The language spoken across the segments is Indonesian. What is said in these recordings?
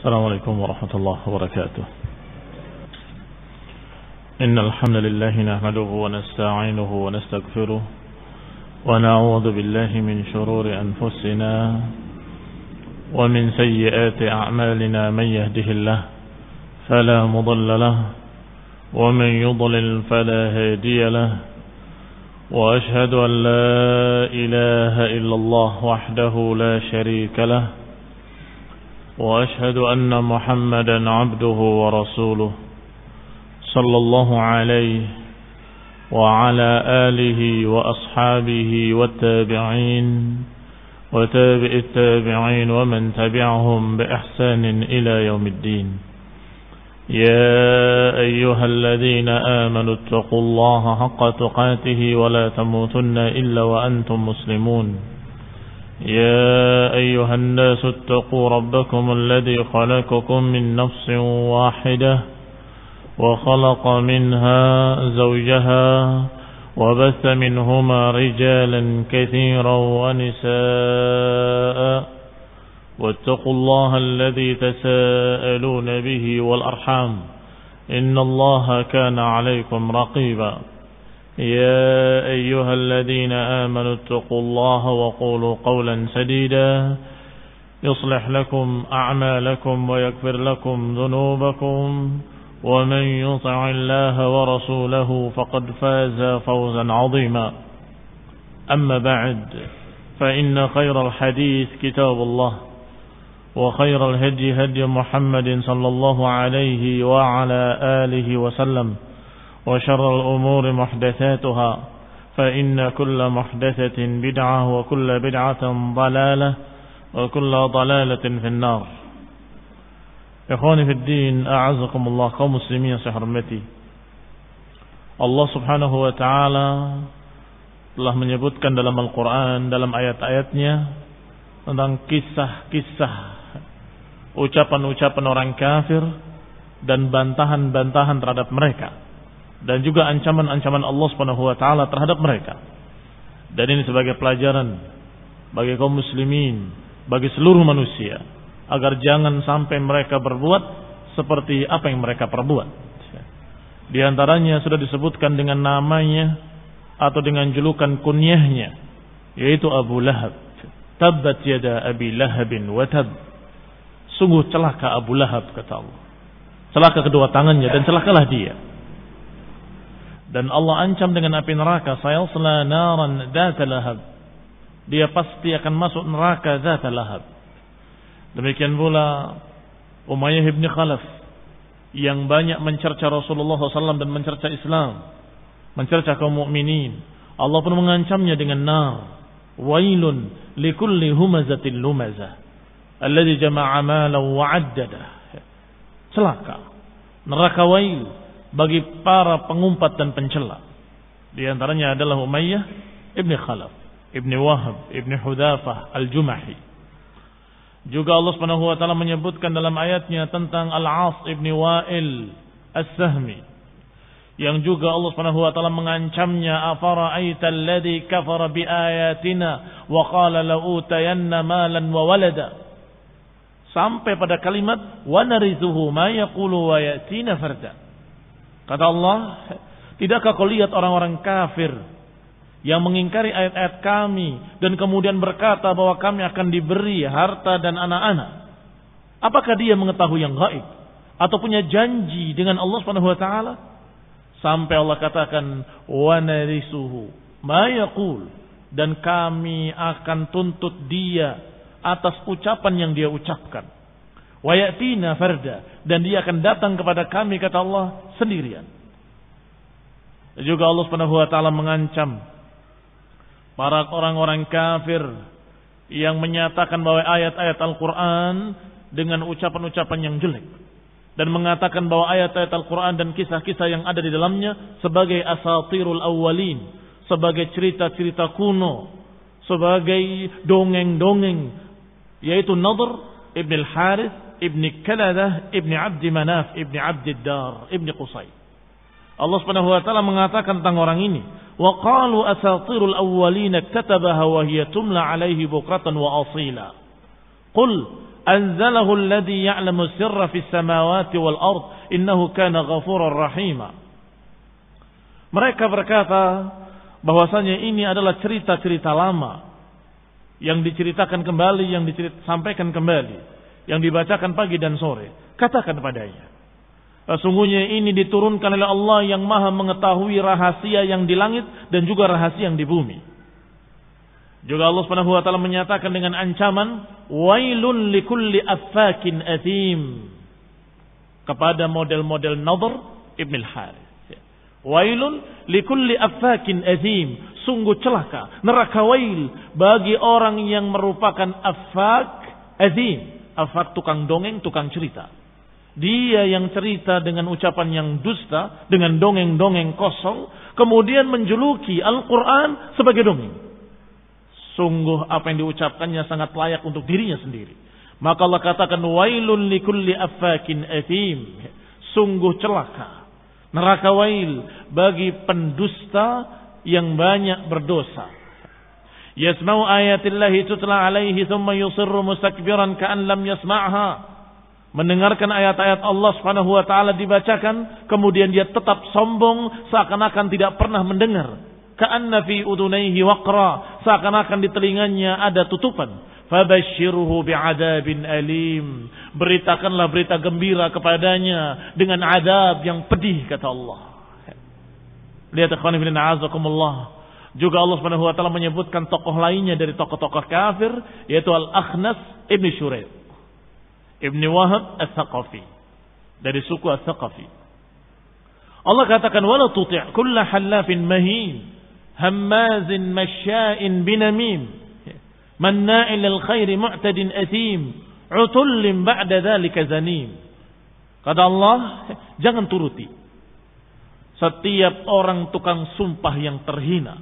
السلام عليكم ورحمة الله وبركاته. إن الحمد لله نحمده ونستعينه ونستغفره ونعوذ بالله من شرور أنفسنا ومن سيئات أعمالنا. من يهده الله فلا مضل له ومن يضلل فلا هادي له وأشهد أن لا إله إلا الله وحده لا شريك له وأشهد أن محمدا عبده ورسوله صلى الله عليه وعلى آله وأصحابه والتابعين وتابع التابعين ومن تبعهم بإحسان إلى يوم الدين. يا أيها الذين آمنوا اتقوا الله حق تقاته ولا تموتن إلا وأنتم مسلمون. يا أيها الناس اتقوا ربكم الذي خلقكم من نفس واحدة وخلق منها زوجها وبث منهما رجالا كثيرا ونساء واتقوا الله الذي تساءلون به والأرحام إن الله كان عليكم رقيبا. يا أيها الذين آمنوا اتقوا الله وقولوا قولا سديدا يصلح لكم أعمالكم ويغفر لكم ذنوبكم ومن يطع الله ورسوله فقد فاز فوزا عظيما. أما بعد فإن خير الحديث كتاب الله وخير الهدي هدي محمد صلى الله عليه وعلى آله وسلم وشر الأمور محدثاتها فإن كل محدثة بدعة وكل بدعة ضلالة وكل ضلالة في النار. Ikhwani fi din, a'azakumullah, kaum muslimin yang saya hormati. Allah Subhanahu wa taala telah menyebutkan dalam Al-Qur'an, dalam ayat-ayatnya, tentang kisah-kisah ucapan-ucapan orang kafir dan bantahan-bantahan terhadap mereka, dan juga ancaman-ancaman Allah Subhanahu wa taala terhadap mereka. Dan ini sebagai pelajaran bagi kaum muslimin, bagi seluruh manusia, agar jangan sampai mereka berbuat seperti apa yang mereka perbuat. Di antaranya sudah disebutkan dengan namanya atau dengan julukan kunyahnya, yaitu Abu Lahab. Tabbat yada Abi Lahabin wa tab. Sungguh celaka Abu Lahab, kata Allah. Celaka kedua tangannya dan celakalah dia. Dan Allah ancam dengan api neraka, sayasla naran dzata lahab. Dia pasti akan masuk neraka dzata lahab. Demikian pula Umayyah bin Khalaf yang banyak mencerca Rasulullah SAW dan mencerca Islam, mencerca kaum mukminin. Allah pun mengancamnya dengan nar. Wailun likulli humazatin lumazah alladzi jama'a malan wa 'addadah. Celaka, neraka wail bagi para pengumpat dan pencela. Di antaranya adalah Umayyah ibn Khalaf, ibn Wahab, ibn Hudzafah al-Jumahi. Juga Allah Subhanahu wa taala menyebutkan dalam ayatnya tentang Al-As ibn Wa'il As-Sahmi, yang juga Allah Subhanahu wa taala mengancamnya, afara'aita alladhi kafara biayatina wa qala la utayanna malan wa walada, sampai pada kalimat wa narithuhu ma yaqulu wa yatina farda. Kata Allah, tidakkah kau lihat orang-orang kafir yang mengingkari ayat-ayat kami dan kemudian berkata bahwa kami akan diberi harta dan anak-anak? Apakah dia mengetahui yang gaib atau punya janji dengan Allah Subhanahu wa taala? Sampai Allah katakan wa narisuhu ma yaqul, dan kami akan tuntut dia atas ucapan yang dia ucapkan. Wa yatina farda, dan dia akan datang kepada kami, kata Allah, sendirian. Juga Allah Subhanahu wa taala mengancam para orang-orang kafir yang menyatakan bahwa ayat-ayat Al-Quran dengan ucapan-ucapan yang jelek, dan mengatakan bahwa ayat-ayat Al-Quran dan kisah-kisah yang ada di dalamnya sebagai asatirul awwalin, sebagai cerita-cerita kuno, sebagai dongeng-dongeng, yaitu Nadhr ibn al-Harith ibn Kaladah ibn Abdi Manaf ibn Abdiddar ibn Qusay. Allah Subhanahu wa taala mengatakan tentang orang ini, wa qalu asatirul awwalin katabaha wa hiya tumla alaihi bukratan wa asila. Qul anzalahu alladhi ya'lamu sirra fis samawati wal ard innahu kana ghafurar rahima. Mereka berkata bahwasanya ini adalah cerita-cerita lama yang diceritakan kembali, yang disampaikan kembali, yang dibacakan pagi dan sore. Katakan padanya, sesungguhnya ini diturunkan oleh Allah yang maha mengetahui rahasia yang di langit dan juga rahasia yang di bumi. Juga Allah Subhanahu wa taala menyatakan dengan ancaman, wailun likulli affakin athim, kepada model-model Nadhr ibn al-Harith. Wailun likulli affakin athim, sungguh celaka, neraka wail bagi orang yang merupakan affak athim. Affak tukang dongeng, tukang cerita. Dia yang cerita dengan ucapan yang dusta, dengan dongeng-dongeng kosong, kemudian menjuluki Al-Quran sebagai dongeng. Sungguh apa yang diucapkannya sangat layak untuk dirinya sendiri. Maka Allah katakan, wailun likulli affakin athim, sungguh celaka, neraka wail bagi pendusta yang banyak berdosa. Yasma'u ayatillahi tutla alaihi thumma yusirru mustakbiran ka'an lam yasma'ha. Mendengarkan ayat-ayat Allah Subhanahu wa taala dibacakan, kemudian dia tetap sombong seakan-akan tidak pernah mendengar. Ka'anna fi udunaihi waqra, seakan-akan di telinganya ada tutupan. Fabashshirhu bi'adzabin alim, beritakanlah berita gembira kepadanya dengan azab yang pedih, kata Allah. Lihat ikhwan fillah azakumullah. Juga Allah Subhanahu wa taala menyebutkan tokoh lainnya dari tokoh-tokoh kafir, yaitu Al-Akhnas ibn Shuraih ibn Wahab Al-Thaqafi, dari suku Al-Thaqafi. Allah katakan, wala tuti' kulla halafin mahin hammazin masya'in binamim manna'il lil khairi mu'tadin athim utullin ba'da dzalika zanim. Kata Allah, jangan turuti setiap orang tukang sumpah yang terhina,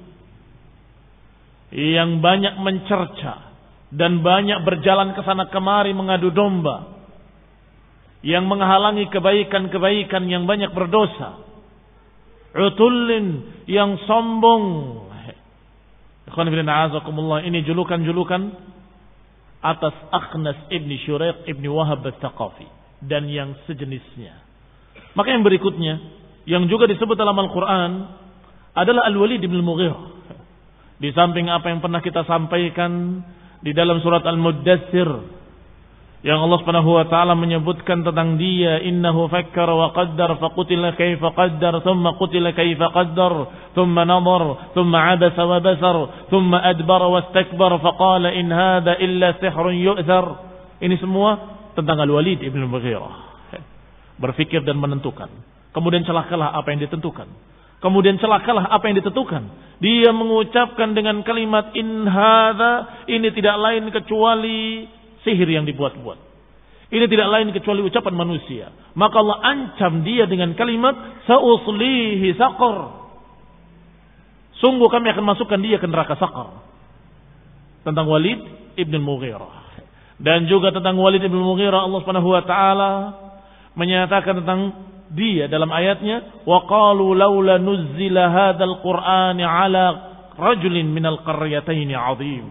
yang banyak mencerca dan banyak berjalan ke sana kemari mengadu domba, yang menghalangi kebaikan-kebaikan, yang banyak berdosa. Utullin, yang sombong. Ikhwan fillah azakumullah, ini julukan-julukan atas Akhnas ibn Shuraih ibn Wahab Al-Thaqafi dan yang sejenisnya. Maka yang berikutnya yang juga disebut dalam Al-Quran adalah Al-Walid ibn Al-Mughirah. Di samping apa yang pernah kita sampaikan di dalam surat Al-Muddathir, yang Allah Subhanahu wa taala menyebutkan tentang dia, innahu fakkara wa qaddar faqutila kaifa qaddar thumma qutila kaifa qaddar thumma nadhar thumma abasa wa basar thumma adbara wastakbara faqala in hadha illa sihrun yu'thar. Ini semua tentang Al-Walid ibn Al-Mughirah. Berfikir dan menentukan, kemudian celakalah apa yang ditentukan, kemudian celakalah apa yang ditentukan. Dia mengucapkan dengan kalimat in hadza, ini tidak lain kecuali sihir yang dibuat-buat. Ini tidak lain kecuali ucapan manusia. Maka Allah ancam dia dengan kalimat sa'uslihi saqar. Sungguh kami akan masukkan dia ke neraka saqar. Tentang Walid ibn Mughirah. Dan juga tentang Walid ibn Mughirah Allah Subhanahu wa taala menyatakan tentang dia dalam ayatnya, wa qalu laula nuzzila hadzal qur'ani ala rajulin minal qaryataini 'azim.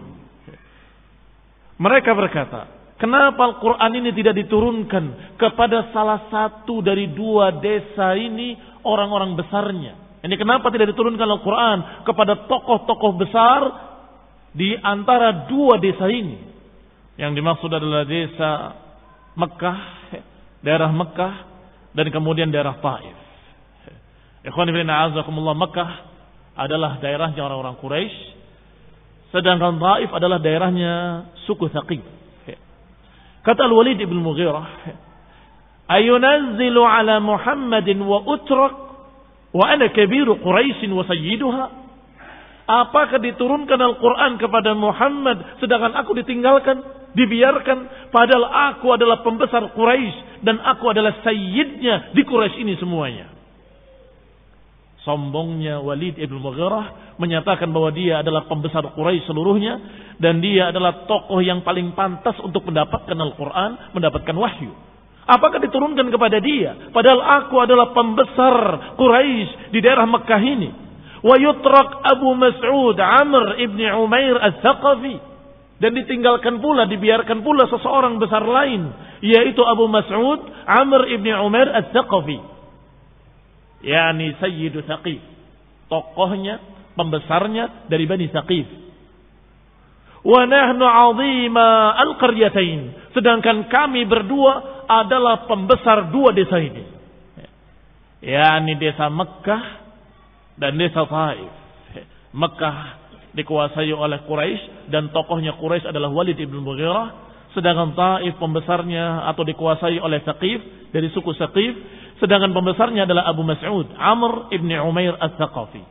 Mereka berkata, kenapa Al-Quran ini tidak diturunkan kepada salah satu dari dua desa ini orang-orang besarnya? Ini kenapa tidak diturunkan Al-Quran kepada tokoh-tokoh besar di antara dua desa ini? Yang dimaksud adalah desa Mekah, daerah Mekah, dan kemudian daerah Taif. Ikhwan fillah a'azakumullah, Mekah adalah daerahnya orang-orang Quraisy, sedangkan Taif adalah daerahnya suku Thaqif. Kata Al-Walid ibn Mughirah, ayunazzilu ala Muhammadin wa utrak wa ana kabiru Quraisy wa sayyiduha. Apakah diturunkan Al-Quran kepada Muhammad sedangkan aku ditinggalkan, dibiarkan, padahal aku adalah pembesar Quraisy dan aku adalah sayyidnya di Quraisy ini semuanya. Sombongnya Walid ibn Mughirah menyatakan bahwa dia adalah pembesar Quraisy seluruhnya dan dia adalah tokoh yang paling pantas untuk mendapatkan Al-Quran, mendapatkan wahyu. Apakah diturunkan kepada dia padahal aku adalah pembesar Quraisy di daerah Mekah ini? Wa yutrak Abu Mas'ud Amr ibn Umair Al-Thaqafi, Dan ditinggalkan pula, dibiarkan pula seseorang besar lain, yaitu Abu Mas'ud Amr ibn Umair Al-Thaqafi, yakni Sayyidu Thaqif, tokohnya, pembesarnya dari Bani Thaqif. Wa nahnu 'azima al-qaryatain, sedangkan kami berdua adalah pembesar dua desa ini, yakni desa Mekkah dan desa Taif. Mekkah dikuasai oleh Quraisy dan tokohnya Quraisy adalah Walid ibn Mughirah, sedangkan Taif pembesarnya atau dikuasai oleh Thaqif dari suku Thaqif, sedangkan pembesarnya adalah Abu Mas'ud Amr ibn Umair Al-Thaqafi.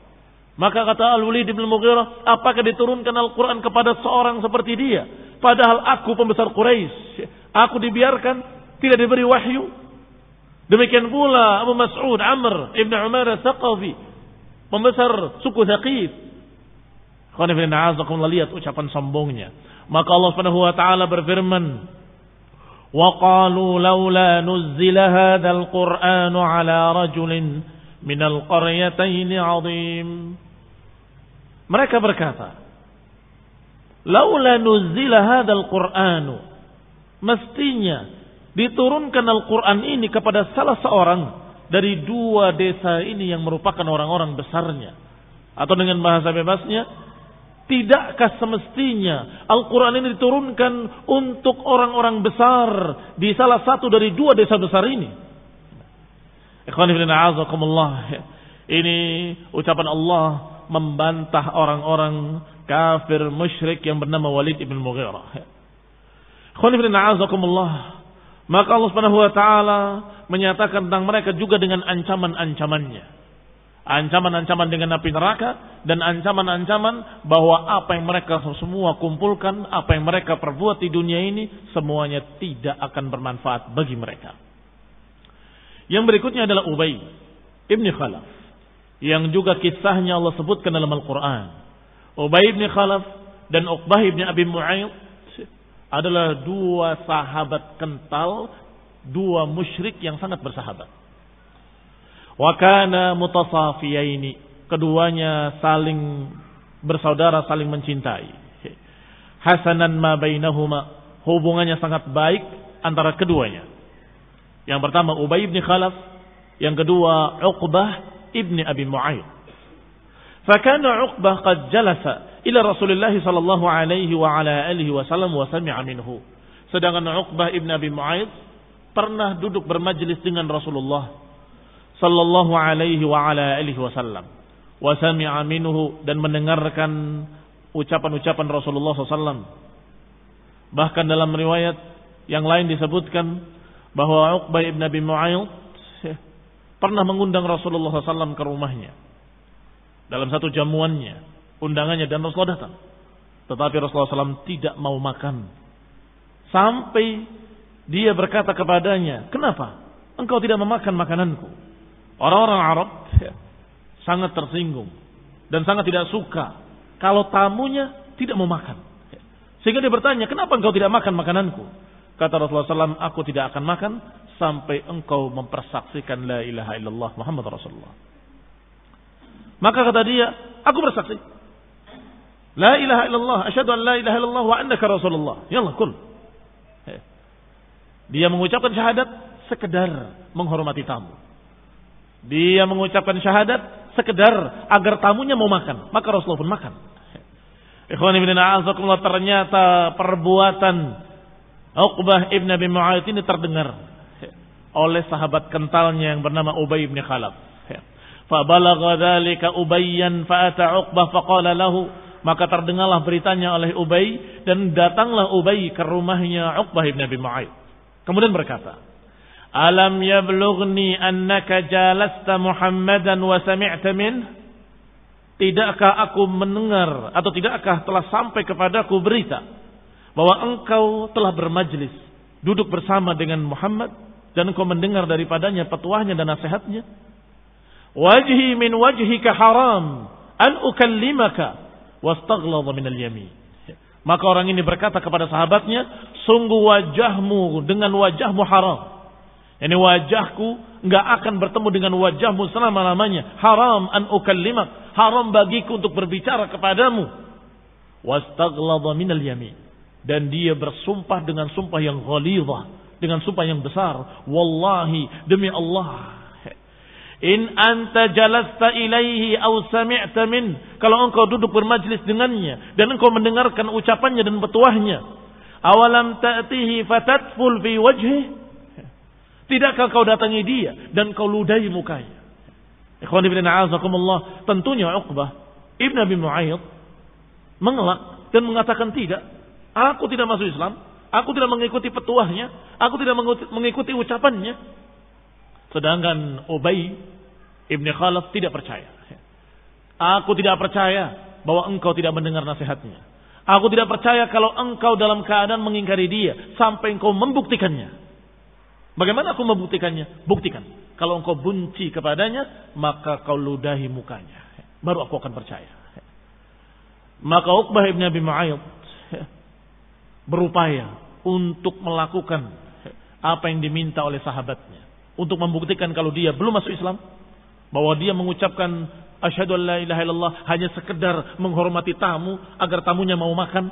Maka kata Al-Walid ibn Mughirah, apakah diturunkan Al-Quran kepada seorang seperti dia? Padahal aku pembesar Quraisy, aku dibiarkan tidak diberi wahyu. Demikian pula Abu Mas'ud Amr ibn Umair Al-Thaqafi, pembesar suku Thaqif. Lihat ucapan sombongnya. Maka Allah Subhanahu wa taala berfirman, "Wa qalu laula nuzzila hadzal Qur'anu 'ala rajulin minal qaryatayn 'azim." Mereka berkata, "Laula nuzzila hadzal Qur'anu." Mestinya diturunkan Al-Qur'an ini kepada salah seorang dari dua desa ini yang merupakan orang-orang besarnya. Atau dengan bahasa bebasnya, tidakkah semestinya Al-Quran ini diturunkan untuk orang-orang besar di salah satu dari dua desa besar ini? Ini ucapan Allah membantah orang-orang kafir musyrik yang bernama Walid ibn Mughirah. Maka Allah Subhanahu wa taala menyatakan tentang mereka juga dengan ancaman-ancamannya. Ancaman-ancaman dengan api neraka dan ancaman-ancaman bahwa apa yang mereka semua kumpulkan, apa yang mereka perbuat di dunia ini semuanya tidak akan bermanfaat bagi mereka. Yang berikutnya adalah Ubay ibn Khalaf, yang juga kisahnya Allah sebutkan dalam Al-Quran. Ubay ibn Khalaf dan Uqbah ibn Abi Mu'ayyid adalah dua sahabat kental, dua musyrik yang sangat bersahabat. Wa kana mutasafiyaini, keduanya saling bersaudara, saling mencintai. Hasanan ma bainahuma, hubungannya sangat baik antara keduanya. Yang pertama Ubay ibn Khalaf, yang kedua Uqbah ibn Abi Mu'ayyid. Fakana Uqbah qad jalasa ila Rasulillah sallallahu alaihi wa ala alihi wasallam wa sami'a minhu. Sedangkan Uqbah ibn Abi Mu'ayyid pernah duduk bermajlis dengan Rasulullah sallallahu alaihi wa ala alihi wasallam, wa sami'a minhu, dan mendengarkan ucapan-ucapan Rasulullah SAW. Bahkan dalam riwayat yang lain disebutkan bahwa Uqbah ibn Abi Mu'ayyid pernah mengundang Rasulullah SAW ke rumahnya dalam satu jamuannya, undangannya, dan Rasulullah datang. Tetapi Rasulullah SAW tidak mau makan, sampai dia berkata kepadanya, "Kenapa engkau tidak memakan makananku?" Orang-orang Arab sangat tersinggung dan sangat tidak suka kalau tamunya tidak mau makan. Sehingga dia bertanya, "Kenapa engkau tidak makan makananku?" Kata Rasulullah SAW, "Aku tidak akan makan sampai engkau mempersaksikan la ilaha illallah Muhammad Rasulullah." Maka kata dia, "Aku bersaksi, la ilaha illallah, asyhadu an la ilaha illallah wa annaka Rasulullah. Yallah, kul." Dia mengucapkan syahadat sekedar menghormati tamu. Dia mengucapkan syahadat sekedar agar tamunya mau makan, maka Rasulullah pun makan. Ikhwani fillah, a'azakumullah, ternyata perbuatan Uqbah ibn Abi Mu'ayyid ini terdengar oleh sahabat kentalnya yang bernama Ubay ibn Khalaf. Fa balagha dzalika Ubayyan fa ata Uqbah fa qala lahu, maka terdengarlah beritanya oleh Ubay dan datanglah Ubay ke rumahnya Uqbah ibn Abi Mu'ayyid. Kemudian berkata, "Alam yablughni annaka jalasta Muhammadan wa sami'ta min?" Tidakkah aku mendengar atau tidakkah telah sampai kepadaku berita bahwa engkau telah bermajlis, duduk bersama dengan Muhammad, dan engkau mendengar daripadanya petuahnya dan nasihatnya? "Wajhi min wajhika haram an ukallimaka wastaghladha min al-yamin." Maka orang ini berkata kepada sahabatnya, "Sungguh wajahmu dengan wajahmu haram. Ini wajahku enggak akan bertemu dengan wajahmu selama-lamanya. Haram an ukallimak, haram bagiku untuk berbicara kepadamu. Wastaghladha minal yamin." Dan dia bersumpah dengan sumpah yang ghalidhah, dengan sumpah yang besar. Wallahi, demi Allah, in anta jalasta ilaihi aw sami'ta min, kalau engkau duduk bermajlis dengannya dan engkau mendengarkan ucapannya dan petuahnya, awalam ta'tihi fatatful fi wajhihi, tidakkah kau datangi dia dan kau ludahi mukanya? Ikhwan ibn a'azakumullah, tentunya Uqbah ibn Abi Mu'ayyid mengelak dan mengatakan, tidak, aku tidak masuk Islam, aku tidak mengikuti petuahnya, aku tidak mengikuti ucapannya. Sedangkan Ubay ibn Khalaf tidak percaya. Aku tidak percaya bahwa engkau tidak mendengar nasihatnya. Aku tidak percaya kalau engkau dalam keadaan mengingkari dia sampai engkau membuktikannya. Bagaimana aku membuktikannya? Buktikan. Kalau engkau benci kepadanya, maka kau ludahi mukanya. Baru aku akan percaya. Maka Uqbah ibn Abi Mu'ayyid berupaya untuk melakukan apa yang diminta oleh sahabatnya, untuk membuktikan kalau dia belum masuk Islam, bahwa dia mengucapkan asyhadu an la ilaha illallah hanya sekedar menghormati tamu agar tamunya mau makan.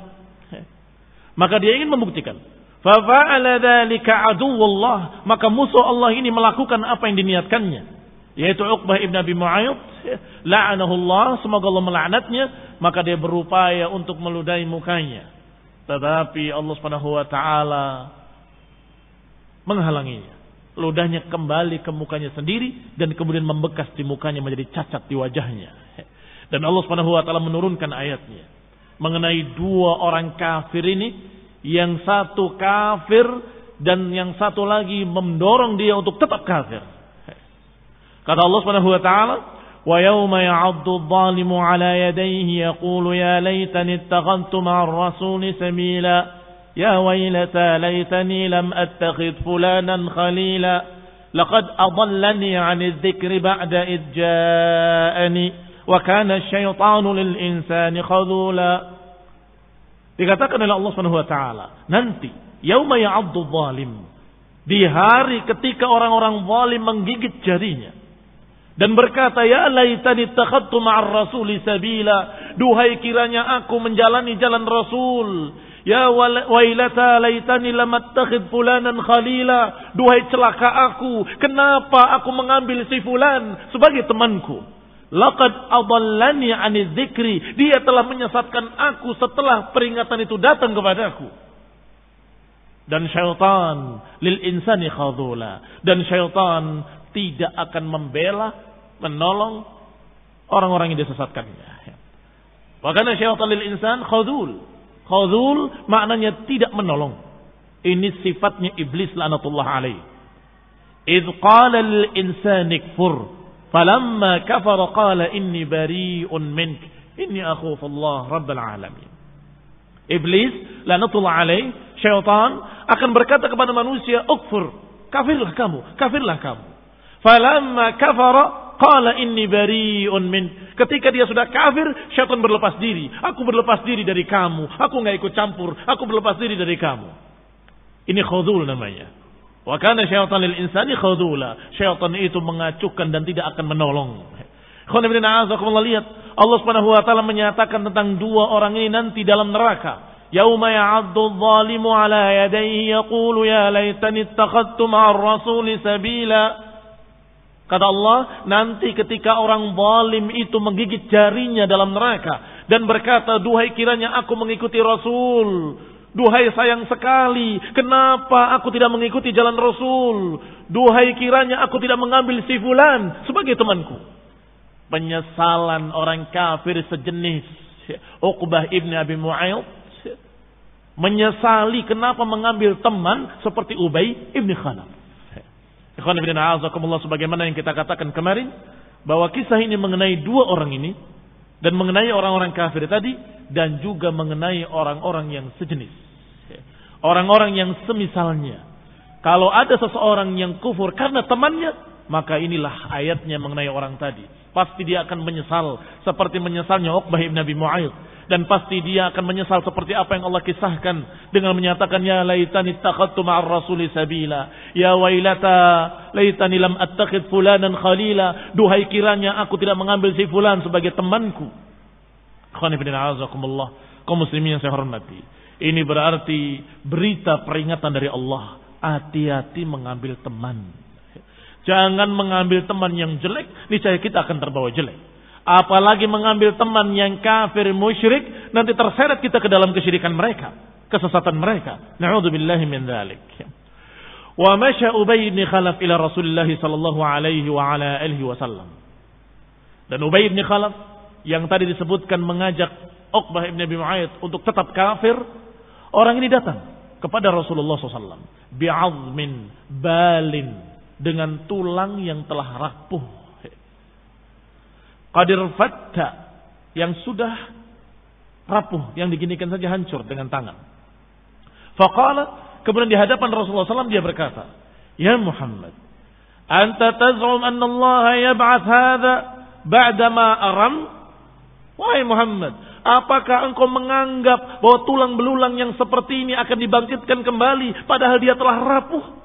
Maka dia ingin membuktikan. Fa fa'ala dzalika aduwwullah, maka musuh Allah ini melakukan apa yang diniatkannya, yaitu Uqbah ibn Abi Mu'ayyid, la'anahullah, semoga Allah melaknatnya. Maka dia berupaya untuk meludahi mukanya, tetapi Allah Subhanahu wa taala menghalanginya. Ludahnya kembali ke mukanya sendiri dan kemudian membekas di mukanya, menjadi cacat di wajahnya. Dan Allah Subhanahu wa taala menurunkan ayatnya mengenai dua orang kafir ini, yang satu kafir dan yang satu lagi mendorong dia untuk tetap kafir. Kata Allah Subhanahu wa taala, wa yauma ya'addu adh-dhalimu 'ala yadayhi yaqulu ya laitani ittakhadhtu ma'ar rasuli sabila ya waylata laitani lam attakhidh fulanan khalila laqad adallani 'ani adh-dhikri ba'da idh ja'ani wa kana asy-syaitanu lil insani khadhula. Dikatakan oleh Allah Subhanahu wa taala, nanti yauma ya'addu adh-dhalim, di hari ketika orang-orang zalim menggigit jarinya dan berkata, ya laitani ittakhadtu ma'ar rasuli sabila, duhai kiranya aku menjalani jalan Rasul. Ya wailata laitani lam attakhidh fulanan khalila, duhai celaka aku, kenapa aku mengambil si fulan sebagai temanku. Laqad adallani 'ani dzikri, dia telah menyesatkan aku setelah peringatan itu datang kepadaku. Dan syaitan lil insani khadhula, dan syaitan tidak akan membela, menolong orang-orang yang disesatkannya. Makanya syaitan lil insan khadhul. Khadhul maknanya tidak menolong. Ini sifatnya iblis laknatullah alaih. Idz qala lil insani kfur falamma kafara qala inni bari'un mink inni akhafu Allah rabbal alamin. Iblis laknatullah alaih, syaitan akan berkata kepada manusia, ukfur, kafirlah kamu, kafirlah kamu. Falamma kafara qala inni bari'un min. Ketika dia sudah kafir, syaitan berlepas diri. Aku berlepas diri dari kamu. Aku enggak ikut campur. Aku berlepas diri dari kamu. Ini khudul namanya. Wa kana syaitan lil insani khudula. Syaitan itu mengacuhkan dan tidak akan menolong. Khana bin a'azakumullah, lihat Allah Subhanahu wa taala menyatakan tentang dua orang ini nanti dalam neraka. Yauma ya'addu adh-dhalimu 'ala yadayhi yaqulu ya laitani ittakhadtu ma'ar rasuli sabila. Kata Allah, nanti ketika orang zalim itu menggigit jarinya dalam neraka dan berkata, duhai kiranya aku mengikuti Rasul. Duhai sayang sekali, kenapa aku tidak mengikuti jalan Rasul? Duhai kiranya aku tidak mengambil si fulan sebagai temanku. Penyesalan orang kafir sejenis Uqbah ibn Abi Mu'ayyid menyesali kenapa mengambil teman seperti Ubay ibn Khalaf. Ikhwan fillah a'azakumullah, sebagaimana yang kita katakan kemarin bahwa kisah ini mengenai dua orang ini dan mengenai orang-orang kafir tadi dan juga mengenai orang-orang yang sejenis, orang-orang yang semisalnya. Kalau ada seseorang yang kufur karena temannya, maka inilah ayatnya mengenai orang tadi. Pasti dia akan menyesal seperti menyesalnya Uqbah ibn Abi Mu'ayyid, dan pasti dia akan menyesal seperti apa yang Allah kisahkan dengan menyatakan ya laitani ittakhadtu ma'ar rasuli sabila ya wailata laitani lam attakhidh fulanan khalila, duhai kiranya aku tidak mengambil si fulan sebagai temanku. Khana bin a'azakumullah, kaum muslimin yang saya hormati, Ini berarti berita peringatan dari Allah. Hati-hati mengambil teman. Jangan mengambil teman yang jelek, niscaya kita akan terbawa jelek. Apalagi mengambil teman yang kafir musyrik, nanti terseret kita ke dalam kesyirikan mereka, kesesatan mereka. Na'udzubillahi min dzalik. Wa masya Ubay bin Khalaf ila Rasulullah sallallahu alaihi wa ala alihi wasallam. Dan Ubay bin Khalaf yang tadi disebutkan mengajak Uqbah bin Abi Mu'ayyid untuk tetap kafir, orang ini datang kepada Rasulullah SAW bi'azmin balin, dengan tulang yang telah rapuh, qadir fatta, yang sudah rapuh, yang diginikan saja hancur dengan tangan. Faqala, kemudian di hadapan Rasulullah SAW dia berkata, ya Muhammad, anta taz'um anna Allah yab'ath hadha ba'dama aram? Wahai Muhammad, apakah engkau menganggap bahwa tulang belulang yang seperti ini akan dibangkitkan kembali padahal dia telah rapuh?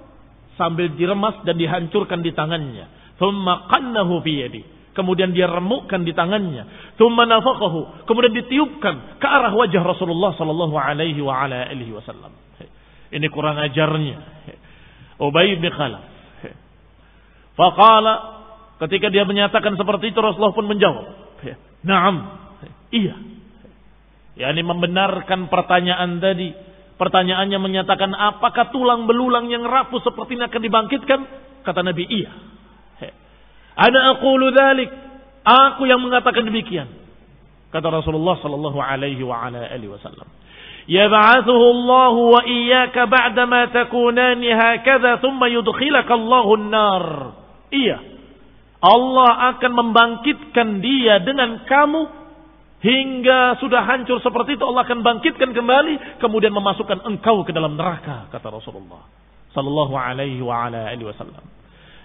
Sambil diremas dan dihancurkan di tangannya. Thumma qannahu fi yadi. Kemudian dia remukkan di tangannya. Thumma nafaqahu. Kemudian ditiupkan ke arah wajah Rasulullah sallallahu alaihi wa ala alihi wasallam. Ini kurang ajarnya Ubay bin Khalaf. Faqala, ketika dia menyatakan seperti itu, Rasulullah pun menjawab, "Na'am." Iya. Yani membenarkan pertanyaan tadi. Pertanyaannya menyatakan, apakah tulang belulang yang rapuh seperti ini akan dibangkitkan? Kata Nabi, iya. Ana aqulu dzalik. Aku yang mengatakan demikian. Kata Rasulullah sallallahu alaihi wa ala alihi wasallam. Yab'athuhu Allah wa iyyaka ba'da ma takunani hakadha thumma yudkhilaka Allahu an-nar. Iya. Allah akan membangkitkan dia dengan kamu hingga sudah hancur seperti itu, Allah akan bangkitkan kembali, kemudian memasukkan engkau ke dalam neraka, kata Rasulullah sallallahu alaihi wa ala alihi wasallam.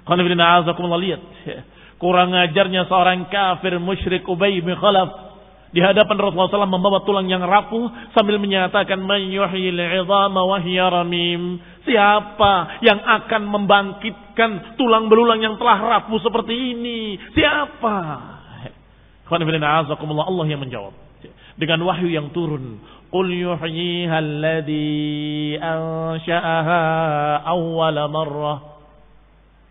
Qul inna a'udzubikumullah, lihat kurang ajarnya seorang kafir musyrik Ubay bin Khalaf di hadapan Rasulullah SAW membawa tulang yang rapuh sambil menyatakan, man yuhyil 'idhama wa hiya ramim. Siapa yang akan membangkitkan tulang belulang yang telah rapuh seperti ini? Siapa? Allah yang menjawab dengan wahyu yang turun. Qul yuhyiha alladhi ansha'aha awwala marrah.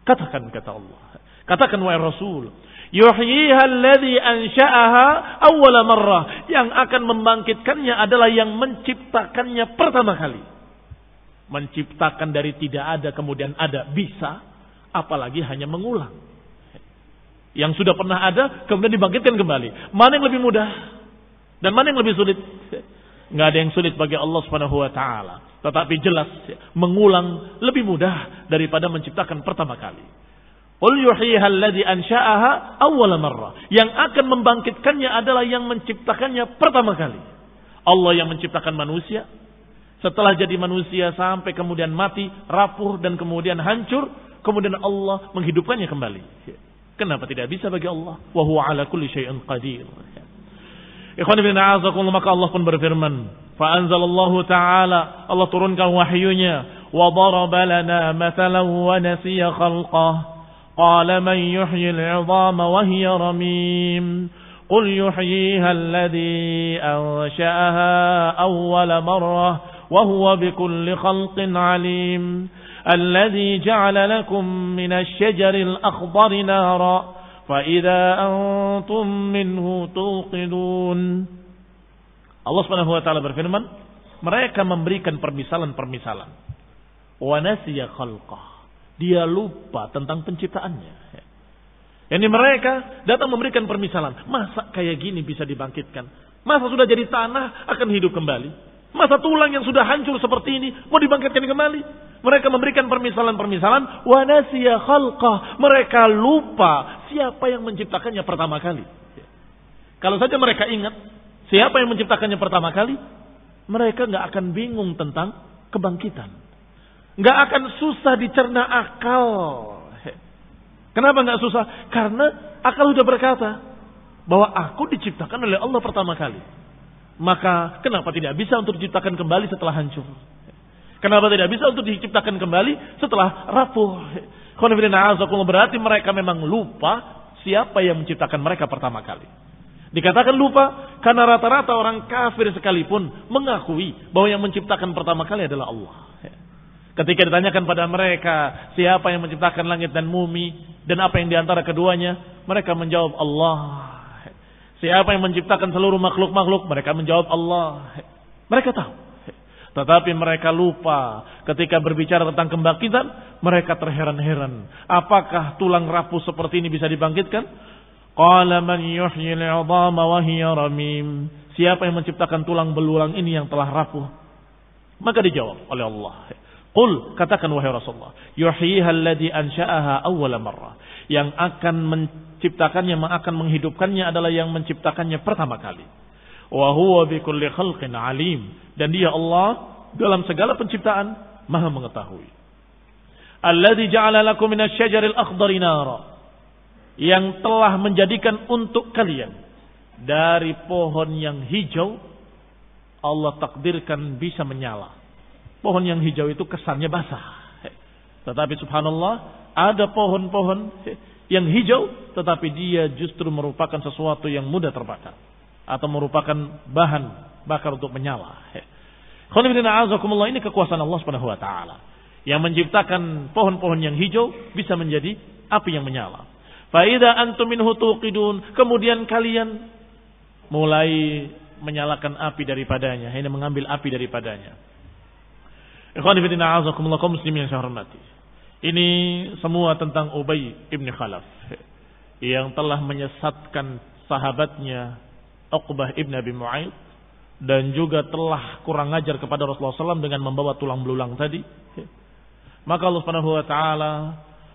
Katakan, kata Allah. Katakan wahai Rasul, yuhyiha alladhi ansha'aha awwala marrah. Yang akan membangkitkannya adalah yang menciptakannya pertama kali. Menciptakan dari tidak ada kemudian ada, bisa, apalagi hanya mengulang. Yang sudah pernah ada kemudian dibangkitkan kembali. Mana yang lebih mudah dan mana yang lebih sulit? Enggak ada yang sulit bagi Allah Subhanahu wa taala. Tetapi jelas mengulang lebih mudah daripada menciptakan pertama kali. Qul yuhyiha alladhi ansha'aha awwala marrah. Yang akan membangkitkannya adalah yang menciptakannya pertama kali. Allah yang menciptakan manusia, setelah jadi manusia sampai kemudian mati, rapuh dan kemudian hancur, kemudian Allah menghidupkannya kembali. Kenapa tidak bisa bagi Allah? Wa huwa ala kulli syai'in qadir. Ikhwan fillah, a'azakumullah, maka Allah pun berfirman, fa anzalallahu ta'ala, Allah turunkan wahyunya, wa daraba lana mathalan wa nasiya khalqah, qala man yuhyil 'idhama wa hiya ramim, qul yuhyiha alladhi ansha'aha awwala marrah wa huwa bikulli khalqin 'alim. الذي جعل لكم من الشجر الأخضر نارا فإذا أنتم منه توقدون. Allah Subhanahu wa taala berfirman, mereka memberikan permisalan-permisalan. Wa nasiya khalqah. Dia lupa tentang penciptaannya. Yani mereka datang memberikan permisalan. Masa kayak gini bisa dibangkitkan? Masa sudah jadi tanah akan hidup kembali? Masa tulang yang sudah hancur seperti ini mau dibangkitkan kembali? Mereka memberikan permisalan-permisalan. Wa nasiya khalqah. Mereka lupa siapa yang menciptakannya pertama kali. Kalau saja mereka ingat siapa yang menciptakannya pertama kali, mereka nggak akan bingung tentang kebangkitan. Nggak akan susah dicerna akal. Kenapa nggak susah? Karena akal sudah berkata bahwa aku diciptakan oleh Allah pertama kali. Maka kenapa tidak bisa untuk diciptakan kembali setelah hancur? Kenapa tidak bisa untuk diciptakan kembali setelah rapuh? Berarti mereka memang lupa siapa yang menciptakan mereka pertama kali. Dikatakan lupa karena rata-rata orang kafir sekalipun mengakui bahwa yang menciptakan pertama kali adalah Allah. Ketika ditanyakan pada mereka siapa yang menciptakan langit dan bumi dan apa yang diantara keduanya, mereka menjawab Allah. Siapa yang menciptakan seluruh makhluk-makhluk, mereka menjawab Allah. Mereka tahu. Tetapi mereka lupa ketika berbicara tentang kebangkitan, mereka terheran-heran. Apakah tulang rapuh seperti ini bisa dibangkitkan? Qala man yuhyil 'idhama wa hiya ramim. Siapa yang menciptakan tulang belulang ini yang telah rapuh? Maka dijawab oleh Allah. Qul, katakan wahai Rasulullah, yuhyiha alladhi ansha'aha awwala marrah. Yang akan menciptakannya, yang akan menghidupkannya adalah yang menciptakannya pertama kali. Wa huwa bikulli khalqin alim. Dan dia Allah dalam segala penciptaan Maha mengetahui. Alladzi ja'ala lakum minasy syajaril akhdari nara. Yang telah menjadikan untuk kalian dari pohon yang hijau Allah takdirkan bisa menyala. Pohon yang hijau itu kesannya basah. Tetapi subhanallah, ada pohon-pohon yang hijau tetapi dia justru merupakan sesuatu yang mudah terbakar atau merupakan bahan bakar untuk menyala. Ini kekuasaan Allah Subhanahu wa taala yang menciptakan pohon-pohon yang hijau bisa menjadi api yang menyala. Fa idza antum minhu tuqidun, kemudian kalian mulai menyalakan api daripadanya, ini mengambil api daripadanya. Ikhwan fillah a'azakumullah kaum muslimin yang saya hormati. Ini semua tentang Ubay ibn Khalaf yang telah menyesatkan sahabatnya Uqbah ibn Abi Mu'ayyid dan juga telah kurang ajar kepada Rasulullah SAW dengan membawa tulang belulang tadi. Maka Allah Subhanahu wa taala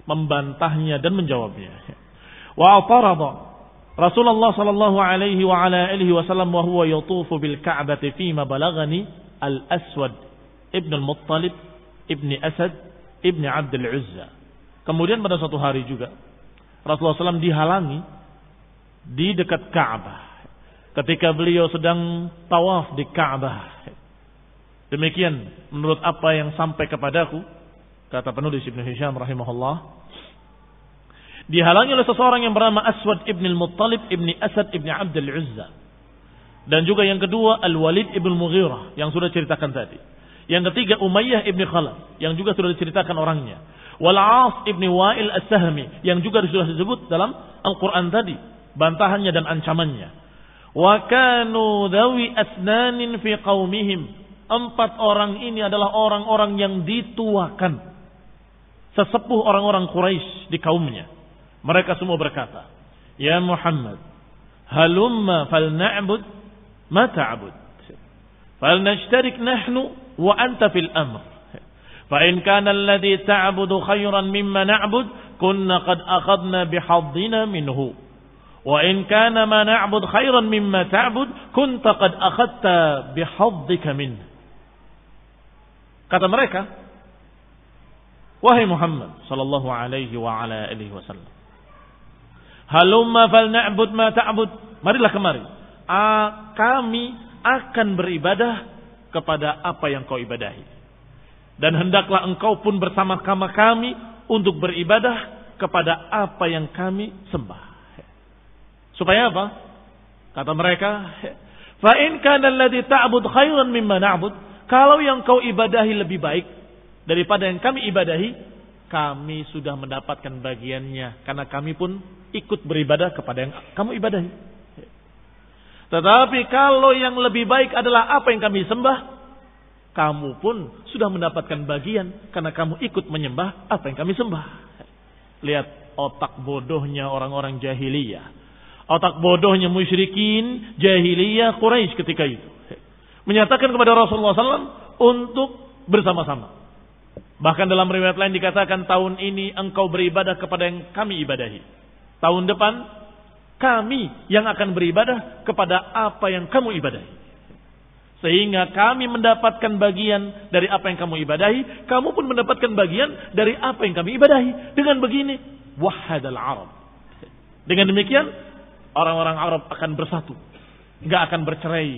membantahnya dan menjawabnya. Wa atarada Rasulullah sallallahu alaihi wa ala alihi wasallam wa huwa yatufu bil Ka'bati fi ma balagani al-Aswad ibn al-Muttalib ibn Asad ibn Abd al-Uzza. Kemudian pada suatu hari juga Rasulullah SAW dihalangi di dekat Ka'bah ketika beliau sedang tawaf di Ka'bah. Demikian menurut apa yang sampai kepadaku, kata penulis Ibnu Hisham rahimahullah. Dihalangi oleh seseorang yang bernama Aswad ibn al-Muttalib ibn Asad ibn Abd al-Uzza. Dan juga yang kedua Al-Walid ibn Mughirah yang sudah ceritakan tadi. Yang ketiga Umayyah ibn Khalaf yang juga sudah diceritakan orangnya. Wal-As ibn Wa'il as-Sahmi yang juga sudah disebut dalam Al-Quran tadi. Bantahannya dan ancamannya. Wa kanu dhawi asnanin fi qaumihim. 4 orang ini adalah orang-orang yang dituakan. Sesepuh orang-orang Quraisy di kaumnya. Mereka semua berkata, Ya Muhammad, halumma falna'bud ma ta'bud. Falnashtarik nahnu wa anta fil amr. Fa in kana alladhi ta'budu khayran mimma na'bud, kunna qad akhadna bihaddina minhu. Wa in kana ma na'bud khayran mimma ta'bud, kunta qad akhadta bihaddika minhu. Kata mereka, wahai Muhammad sallallahu alaihi wa ala alihi wasallam, halumma falna'bud ma ta'bud. Marilah kemari. Kami akan beribadah kepada apa yang kau ibadahi. Dan hendaklah engkau pun bersama-sama kami untuk beribadah kepada apa yang kami sembah. Supaya apa? Kata mereka, fa in kana alladhi ta'bud khairan mimma na'bud. Kalau yang kau ibadahi lebih baik daripada yang kami ibadahi, kami sudah mendapatkan bagiannya karena kami pun ikut beribadah kepada yang kamu ibadahi. Tetapi kalau yang lebih baik adalah apa yang kami sembah, kamu pun sudah mendapatkan bagian karena kamu ikut menyembah apa yang kami sembah. Lihat otak bodohnya orang-orang jahiliyah. Otak bodohnya musyrikin jahiliyah Quraisy ketika itu. Menyatakan kepada Rasulullah SAW untuk bersama-sama. Bahkan dalam riwayat lain dikatakan tahun ini engkau beribadah kepada yang kami ibadahi. Tahun depan kami yang akan beribadah kepada apa yang kamu ibadahi. Sehingga kami mendapatkan bagian dari apa yang kamu ibadahi, kamu pun mendapatkan bagian dari apa yang kami ibadahi. Dengan begini, wahadal Arab. Dengan demikian, orang-orang Arab akan bersatu, enggak akan bercerai.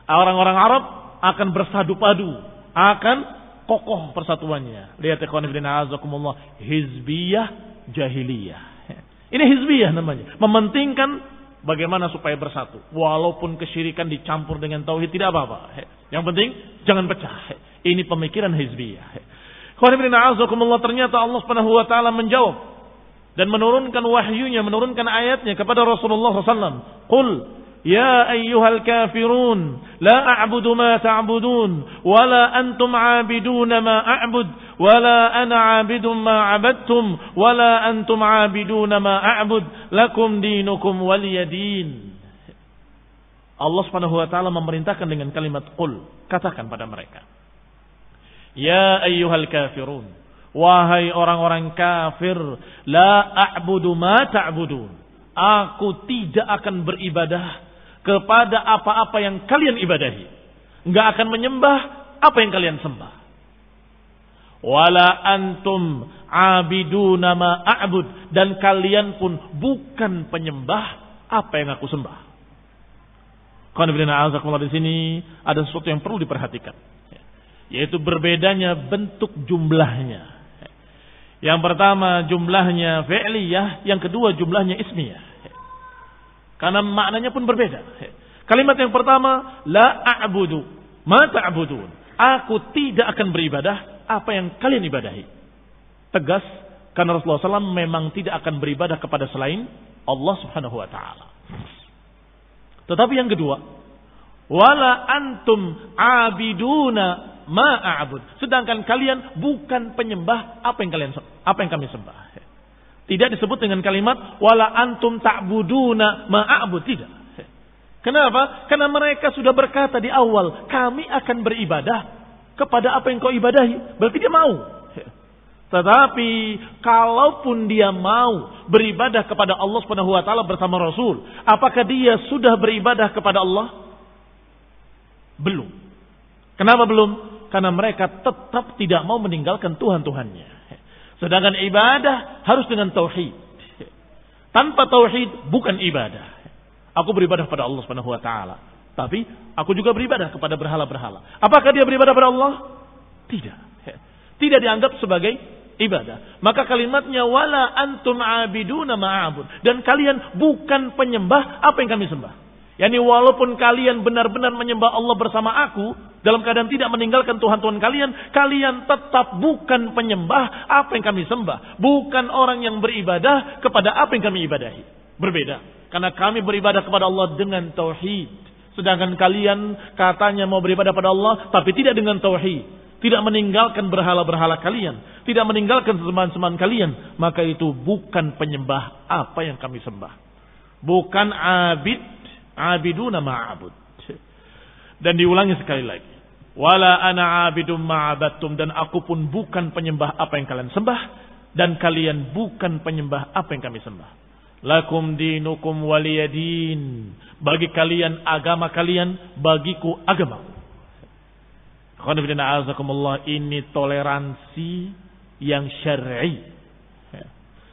Orang-orang Arab akan bersadu padu, akan kokoh persatuannya. Lihat ikhwan fillah azakumullah, hizbiyah jahiliyah. Ini hizbiyah namanya, mementingkan Bagaimana supaya bersatu? Walaupun kesyirikan dicampur dengan tauhid tidak apa-apa. Yang penting jangan pecah. Ini pemikiran hizbiyah. Ternyata Allah Subhanahu wa taala menjawab dan menurunkan wahyunya, menurunkan ayatnya kepada Rasulullah SAW. Qul ya ayyuhal kafirun la a'budu ma ta'budun wa la antum 'abiduna ma a'bud wa la ana 'abidun ma 'abadtum wa la antum 'abiduna ma a'bud lakum dinukum waliyadin. Allah Subhanahu wa taala memerintahkan dengan kalimat qul, katakan pada mereka, ya ayyuhal kafirun, wahai orang-orang kafir, la a'budu ma ta'budun, aku tidak akan beribadah kepada apa-apa yang kalian ibadahi, enggak akan menyembah apa yang kalian sembah. Wala antum abiduna ma a'bud, dan kalian pun bukan penyembah apa yang aku sembah. Di sini ada sesuatu yang perlu diperhatikan, yaitu berbedanya bentuk jumlahnya. Yang pertama jumlahnya fi'liyah, yang kedua jumlahnya ismiyah. Karena maknanya pun berbeda. Kalimat yang pertama, la a'budu ma ta'budun, aku tidak akan beribadah apa yang kalian ibadahi. Tegas, karena Rasulullah SAW memang tidak akan beribadah kepada selain Allah Subhanahu wa taala. Tetapi yang kedua, wala antum abiduna ma a'bud, sedangkan kalian bukan penyembah apa yang kami sembah. Tidak disebut dengan kalimat wala antum ta'buduna ma a'bud, tidak. Kenapa? Karena mereka sudah berkata di awal, kami akan beribadah kepada apa yang kau ibadahi. Berarti dia mau. Tetapi kalaupun dia mau beribadah kepada Allah Subhanahu wa taala bersama Rasul, apakah dia sudah beribadah kepada Allah? Belum. Kenapa belum? Karena mereka tetap tidak mau meninggalkan Tuhan-Tuhannya. Sedangkan ibadah harus dengan tauhid. Tanpa tauhid bukan ibadah. Aku beribadah pada Allah Subhanahu wa taala, tapi aku juga beribadah kepada berhala-berhala. Apakah dia beribadah pada Allah? Tidak. Tidak dianggap sebagai ibadah. Maka kalimatnya wala antum abiduna ma'abud, dan kalian bukan penyembah apa yang kami sembah. Yani walaupun kalian benar-benar menyembah Allah bersama aku dalam keadaan tidak meninggalkan Tuhan-Tuhan kalian, kalian tetap bukan penyembah apa yang kami sembah, bukan orang yang beribadah kepada apa yang kami ibadahi. Berbeda, karena kami beribadah kepada Allah dengan tauhid, sedangkan kalian katanya mau beribadah pada Allah tapi tidak dengan tauhid, tidak meninggalkan berhala-berhala kalian, tidak meninggalkan sembahan-sembahan kalian, maka itu bukan penyembah apa yang kami sembah, bukan abiduna ma'abud. Dan diulangi sekali lagi, wala ana abidum ma'abattum, dan aku pun bukan penyembah apa yang kalian sembah, dan kalian bukan penyembah apa yang kami sembah. Lakum dinukum waliyadin, bagi kalian agama kalian, bagiku agamaku. Ini toleransi yang syar'i.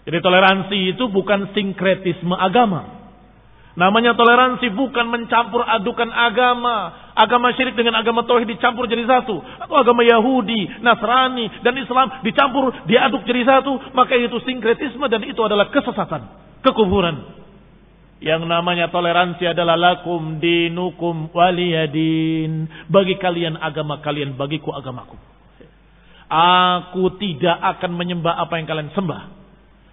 Jadi toleransi itu bukan sinkretisme agama. Namanya toleransi bukan mencampur adukan agama syirik dengan agama tauhid dicampur jadi satu, atau agama Yahudi, Nasrani dan Islam dicampur, diaduk jadi satu, maka itu sinkretisme dan itu adalah kesesatan, kekufuran. Yang namanya toleransi adalah lakum dinukum waliyadin, bagi kalian agama kalian, bagiku agamaku. Aku tidak akan menyembah apa yang kalian sembah,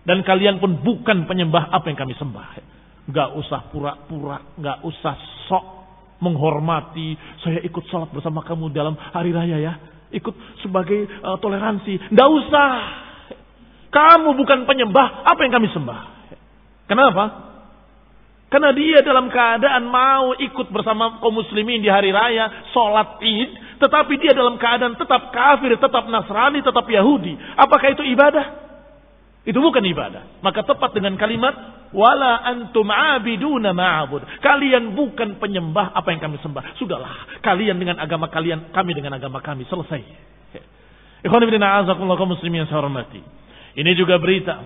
dan kalian pun bukan penyembah apa yang kami sembah. Gak usah pura-pura, gak usah sok menghormati. Saya ikut sholat bersama kamu dalam hari raya ya, ikut sebagai toleransi. Gak usah. Kamu bukan penyembah apa yang kami sembah. Kenapa? Karena dia dalam keadaan mau ikut bersama kaum muslimin di hari raya sholat id, tetapi dia dalam keadaan tetap kafir, tetap Nasrani, tetap Yahudi. Apakah itu ibadah? Itu bukan ibadah. Maka tepat dengan kalimat wala antum abiduna ma'abud, kalian bukan penyembah apa yang kami sembah. Sudahlah, kalian dengan agama kalian, kami dengan agama kami, selesai. Ikhwan fillah, a'azakumullah kaum muslimin yang saya hormati. Ini juga berita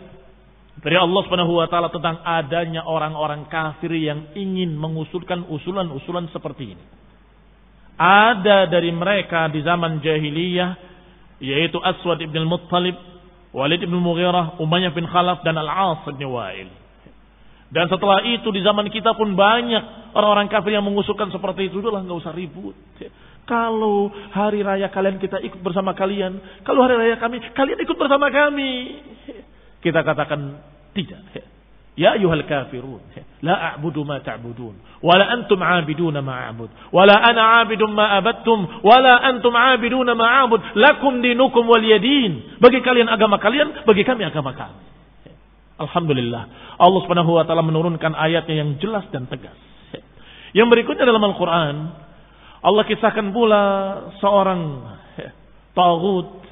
dari Allah Subhanahu wa taala tentang adanya orang-orang kafir yang ingin mengusulkan usulan-usulan seperti ini. Ada dari mereka di zaman jahiliyah, yaitu Aswad ibn al-Muttalib, Walid ibn Mughirah, Umayyah bin Khalaf, dan Al-As bin Wa'il. Dan setelah itu di zaman kita pun banyak orang-orang kafir yang mengusulkan seperti itu. Udahlah, nggak usah ribut. Kalau hari raya kalian kita ikut bersama kalian, kalau hari raya kami kalian ikut bersama kami. Kita katakan tidak. Ya ayyuhal kafirun, la a'budu ma ta'budun, wa la antum 'abiduna ma a'bud, wa la ana 'abidun ma abattum, wa la antum 'abiduna ma a'bud, lakum dinukum waliyadin. Bagi kalian agama kalian, bagi kami agama kami. Alhamdulillah, Allah Subhanahu wa taala menurunkan ayatnya yang jelas dan tegas. Yang berikutnya dalam Al-Qur'an, Allah kisahkan pula seorang taghut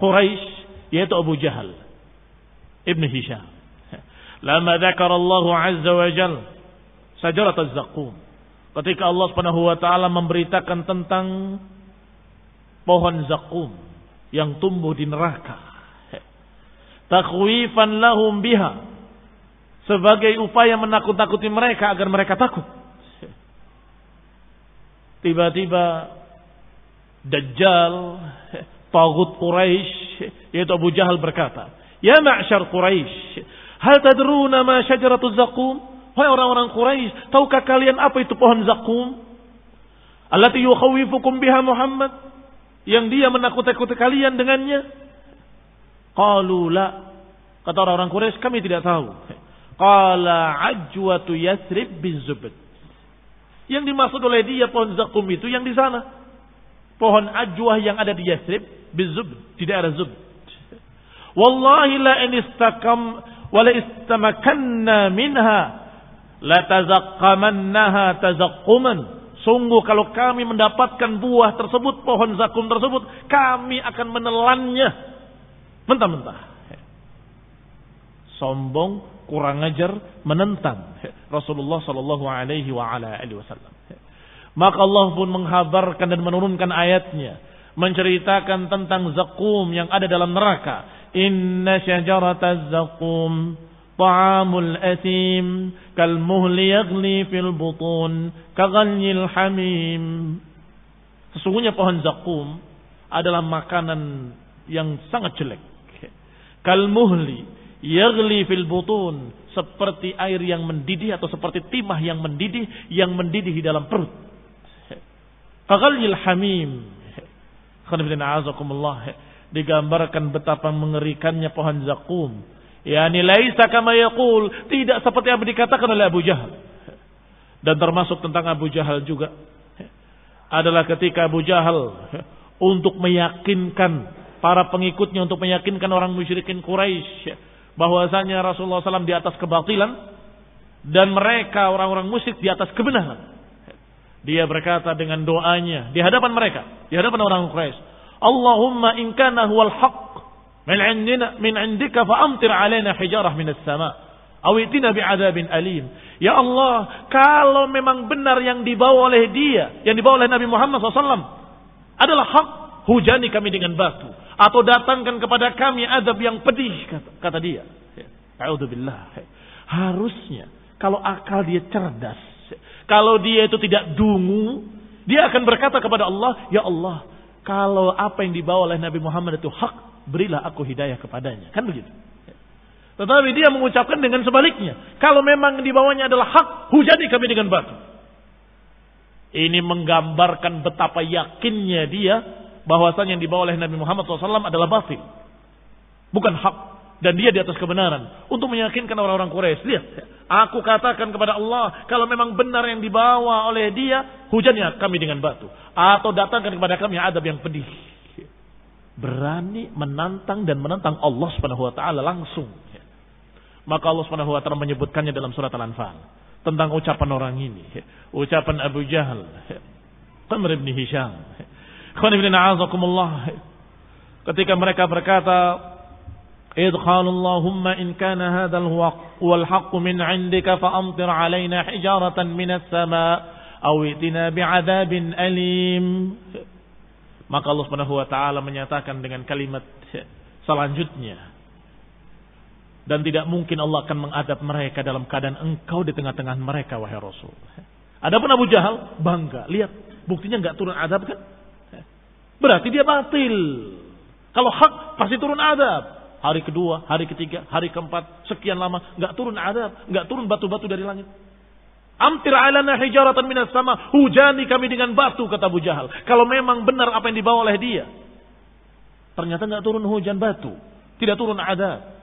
Quraisy, yaitu Abu Jahal Ibn Hisham. Lama dzakara Allah azza wa jalla syajarat az-zaqum. Ketika Allah Subhanahu wa taala memberitakan tentang pohon zakum yang tumbuh di neraka. Takhwifan lahum biha, sebagai upaya menakut-nakuti mereka agar mereka takut. Tiba-tiba Dajjal, taghut Quraisy, yaitu Abu Jahal berkata, "Ya ma'syar Quraisy, hal tadruna ma syajaratuz zaqum?" Wahai orang-orang Quraisy, tahukah kalian apa itu pohon zakum? Allati yukhawifukum biha Muhammad, yang dia menakut-nakuti kalian dengannya. Qalu la, kata orang-orang Quraisy, kami tidak tahu. Qala ajwatu Yathrib bizubd, yang dimaksud oleh dia pohon zakum itu yang di sana, pohon ajwah yang ada di Yathrib bizubd, di daerah Zubd. Wallahi la in istakam wala istamakanna minha la tazaqqamannaha tazaqquman. Sungguh kalau kami mendapatkan buah tersebut, pohon zakum tersebut, kami akan menelannya mentah-mentah. Sombong, kurang ajar, menentang Rasulullah sallallahu alaihi wa ala alihi wasallam. Maka Allah pun menghabarkan dan menurunkan ayatnya, menceritakan tentang zakum yang ada dalam neraka. Inna syajarataz zakum ta'amul athim kalmuhli yaghli fil butun kaghalyil hamim. Sesungguhnya pohon zakum adalah makanan yang sangat jelek. Kalmuhli yaghli fil butun, seperti air yang mendidih atau seperti timah yang mendidih di dalam perut. Kaghalyil hamim. Khonibina azakumullah, digambarkan betapa mengerikannya pohon zakum. Yani laisa kama yaqul, tidak seperti yang dikatakan oleh Abu Jahal. Dan termasuk tentang Abu Jahal juga adalah ketika Abu Jahal untuk meyakinkan para pengikutnya, untuk meyakinkan orang musyrikin Quraisy bahwasanya Rasulullah SAW di atas kebatilan dan mereka orang-orang musyrik di atas kebenaran. Dia berkata dengan doanya di hadapan mereka, di hadapan orang Quraisy, Allahumma in kana huwal haqq min indika fa amtir alaina hijarah minas sama aw itina bi'adzabin alim. Ya Allah, kalau memang benar yang dibawa oleh dia, yang dibawa oleh Nabi Muhammad SAW adalah hak, hujani kami dengan batu atau datangkan kepada kami azab yang pedih, kata dia. A'udzubillah. Harusnya kalau akal dia cerdas, kalau dia itu tidak dungu, dia akan berkata kepada Allah, ya Allah, kalau apa yang dibawa oleh Nabi Muhammad itu hak, berilah aku hidayah kepadanya. Kan begitu. Tetapi dia mengucapkan dengan sebaliknya. Kalau memang dibawanya adalah hak, hujani kami dengan batu. Ini menggambarkan betapa yakinnya dia bahwasanya yang dibawa oleh Nabi Muhammad SAW adalah batil, bukan hak. Dan dia di atas kebenaran. Untuk meyakinkan orang-orang Quraisy, lihat, aku katakan kepada Allah, kalau memang benar yang dibawa oleh dia, hujannya kami dengan batu atau datangkan kepada kami adab yang pedih. Berani menantang dan menentang Allah Subhanahu wa taala langsung. Maka Allah Subhanahu wa taala menyebutkannya dalam surat Al-Anfal tentang ucapan orang ini, ucapan Abu Jahal, Amr bin Hisham. Khonibina azakumullah, ketika mereka berkata, idkhalu Allahumma in kana hadzal huwal haqqu min 'indika fa amtir 'alaina hijaratan minas sama' aw itina bi'adzabin alim. Maka Allah Subhanahu wa taala menyatakan dengan kalimat selanjutnya, dan tidak mungkin Allah akan mengadab mereka dalam keadaan engkau di tengah-tengah mereka, wahai Rasul. Adapun Abu Jahal bangga, lihat buktinya enggak turun adab kan? Berarti dia batil. Kalau hak pasti turun adab. hari kedua, hari ketiga, hari keempat, sekian lama, nggak turun azab, nggak turun batu-batu dari langit. Amtir alana hijaratan minas sama, hujani kami dengan batu, kata Abu Jahal. Kalau memang benar apa yang dibawa oleh dia. Ternyata nggak turun hujan batu, tidak turun azab.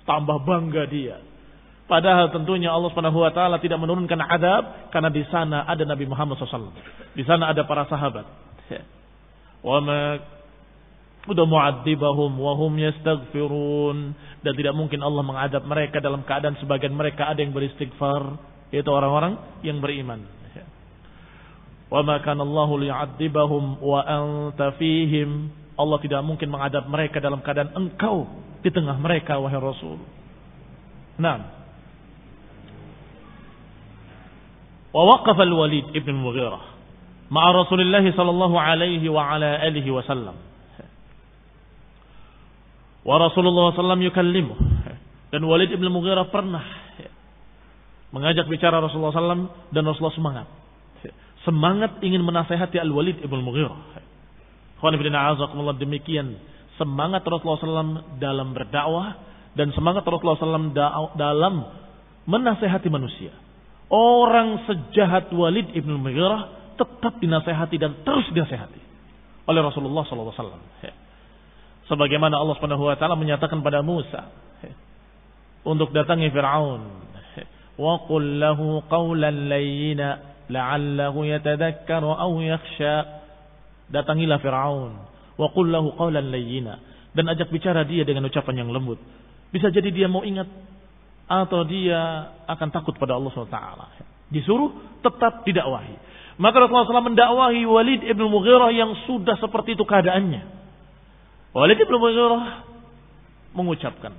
Tambah bangga dia. Padahal tentunya Allah Subhanahu wa taala tidak menurunkan azab karena di sana ada Nabi Muhammad SAW. Di sana ada para sahabat. Wa ma udah mu'adzibahum wa hum yastaghfirun, dan tidak mungkin Allah mengadab mereka dalam keadaan sebagian mereka ada yang beristighfar, yaitu orang-orang yang beriman. Wa ma kana Allahu liya'adzibahum wa anta fihim, Allah tidak mungkin mengadab mereka dalam keadaan engkau di tengah mereka, wahai Rasul. Naam. Wa waqafa al-Walid ibn al-Mughirah ma'a Rasulillah sallallahu alaihi wa ala alihi wasallam. Wa Rasulullah sallallahu yukallimuh. Dan Walid ibn al-Mughirah pernah mengajak bicara Rasulullah sallallahu dan Rasulullah semangat. Semangat ingin menasihati Al-Walid ibn al-Mughirah. Khawani bidina azakumullah, demikian semangat Rasulullah SAW dalam berdakwah dan semangat Rasulullah SAW dalam menasehati manusia. Orang sejahat Walid ibn al-Mughirah tetap dinasehati dan terus dinasehati oleh Rasulullah SAW. Sebagaimana Allah Subhanahu wa taala menyatakan pada Musa untuk datangi Fir'aun, wa qul lahu qawlan layyina la'allahu yatadhakkaru aw yakhsha. Datangilah Fir'aun, wa qul lahu qawlan layyina, dan ajak bicara dia dengan ucapan yang lembut. Bisa jadi dia mau ingat atau dia akan takut pada Allah SWT. Disuruh tetap didakwahi. Maka Rasulullah SAW mendakwahi Walid ibn Mughirah yang sudah seperti itu keadaannya. Walid ibn Mughirah mengucapkan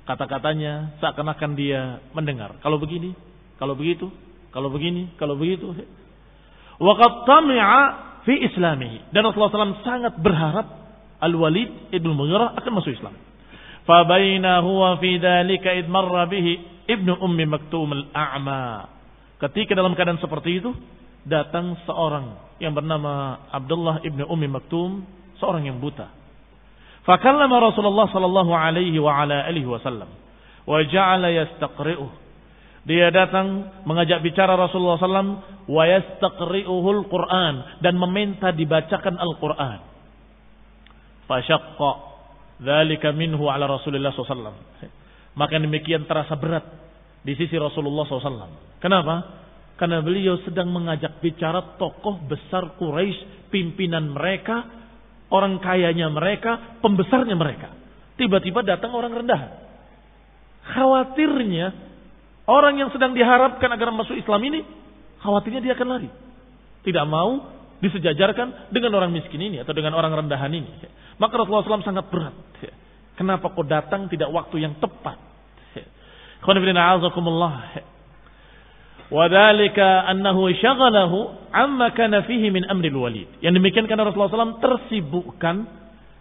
kata-katanya seakan-akan dia mendengar. Kalau begini, kalau begitu, kalau begini, kalau begitu. Wa qad tami'a fi islamihi, dan Rasulullah SAW sangat berharap Al-Walid ibn Mughirah akan masuk Islam. Fa baina huwa fi dzalika id marra bihi ibnu ummi maktum al-a'ma. Ketika dalam keadaan seperti itu datang seorang yang bernama Abdullah ibnu ummi maktum, seorang yang buta. Fa kallama Rasulullah sallallahu alaihi wa ala alihi wasallam wa ja'ala yastaqri'uh. Dia datang mengajak bicara Rasulullah SAW, wa yastaqri'uhul Quran, dan meminta dibacakan Al-Quran. Fashaqqa dzalika minhu ala Rasulullah SAW. Maka demikian terasa berat di sisi Rasulullah SAW. Kenapa? Karena beliau sedang mengajak bicara tokoh besar Quraisy, pimpinan mereka, orang kayanya mereka, pembesarnya mereka. Tiba-tiba datang orang rendahan. Khawatirnya orang yang sedang diharapkan agar masuk Islam ini, khawatirnya dia akan lari. Tidak mau disejajarkan dengan orang miskin ini atau dengan orang rendahan ini. Maka Rasulullah SAW sangat berat. Kenapa kau datang tidak waktu yang tepat? Wadhalika annahu syaghalahu amma kana fihi min amril Walid. Yang demikian karena Rasulullah SAW tersibukkan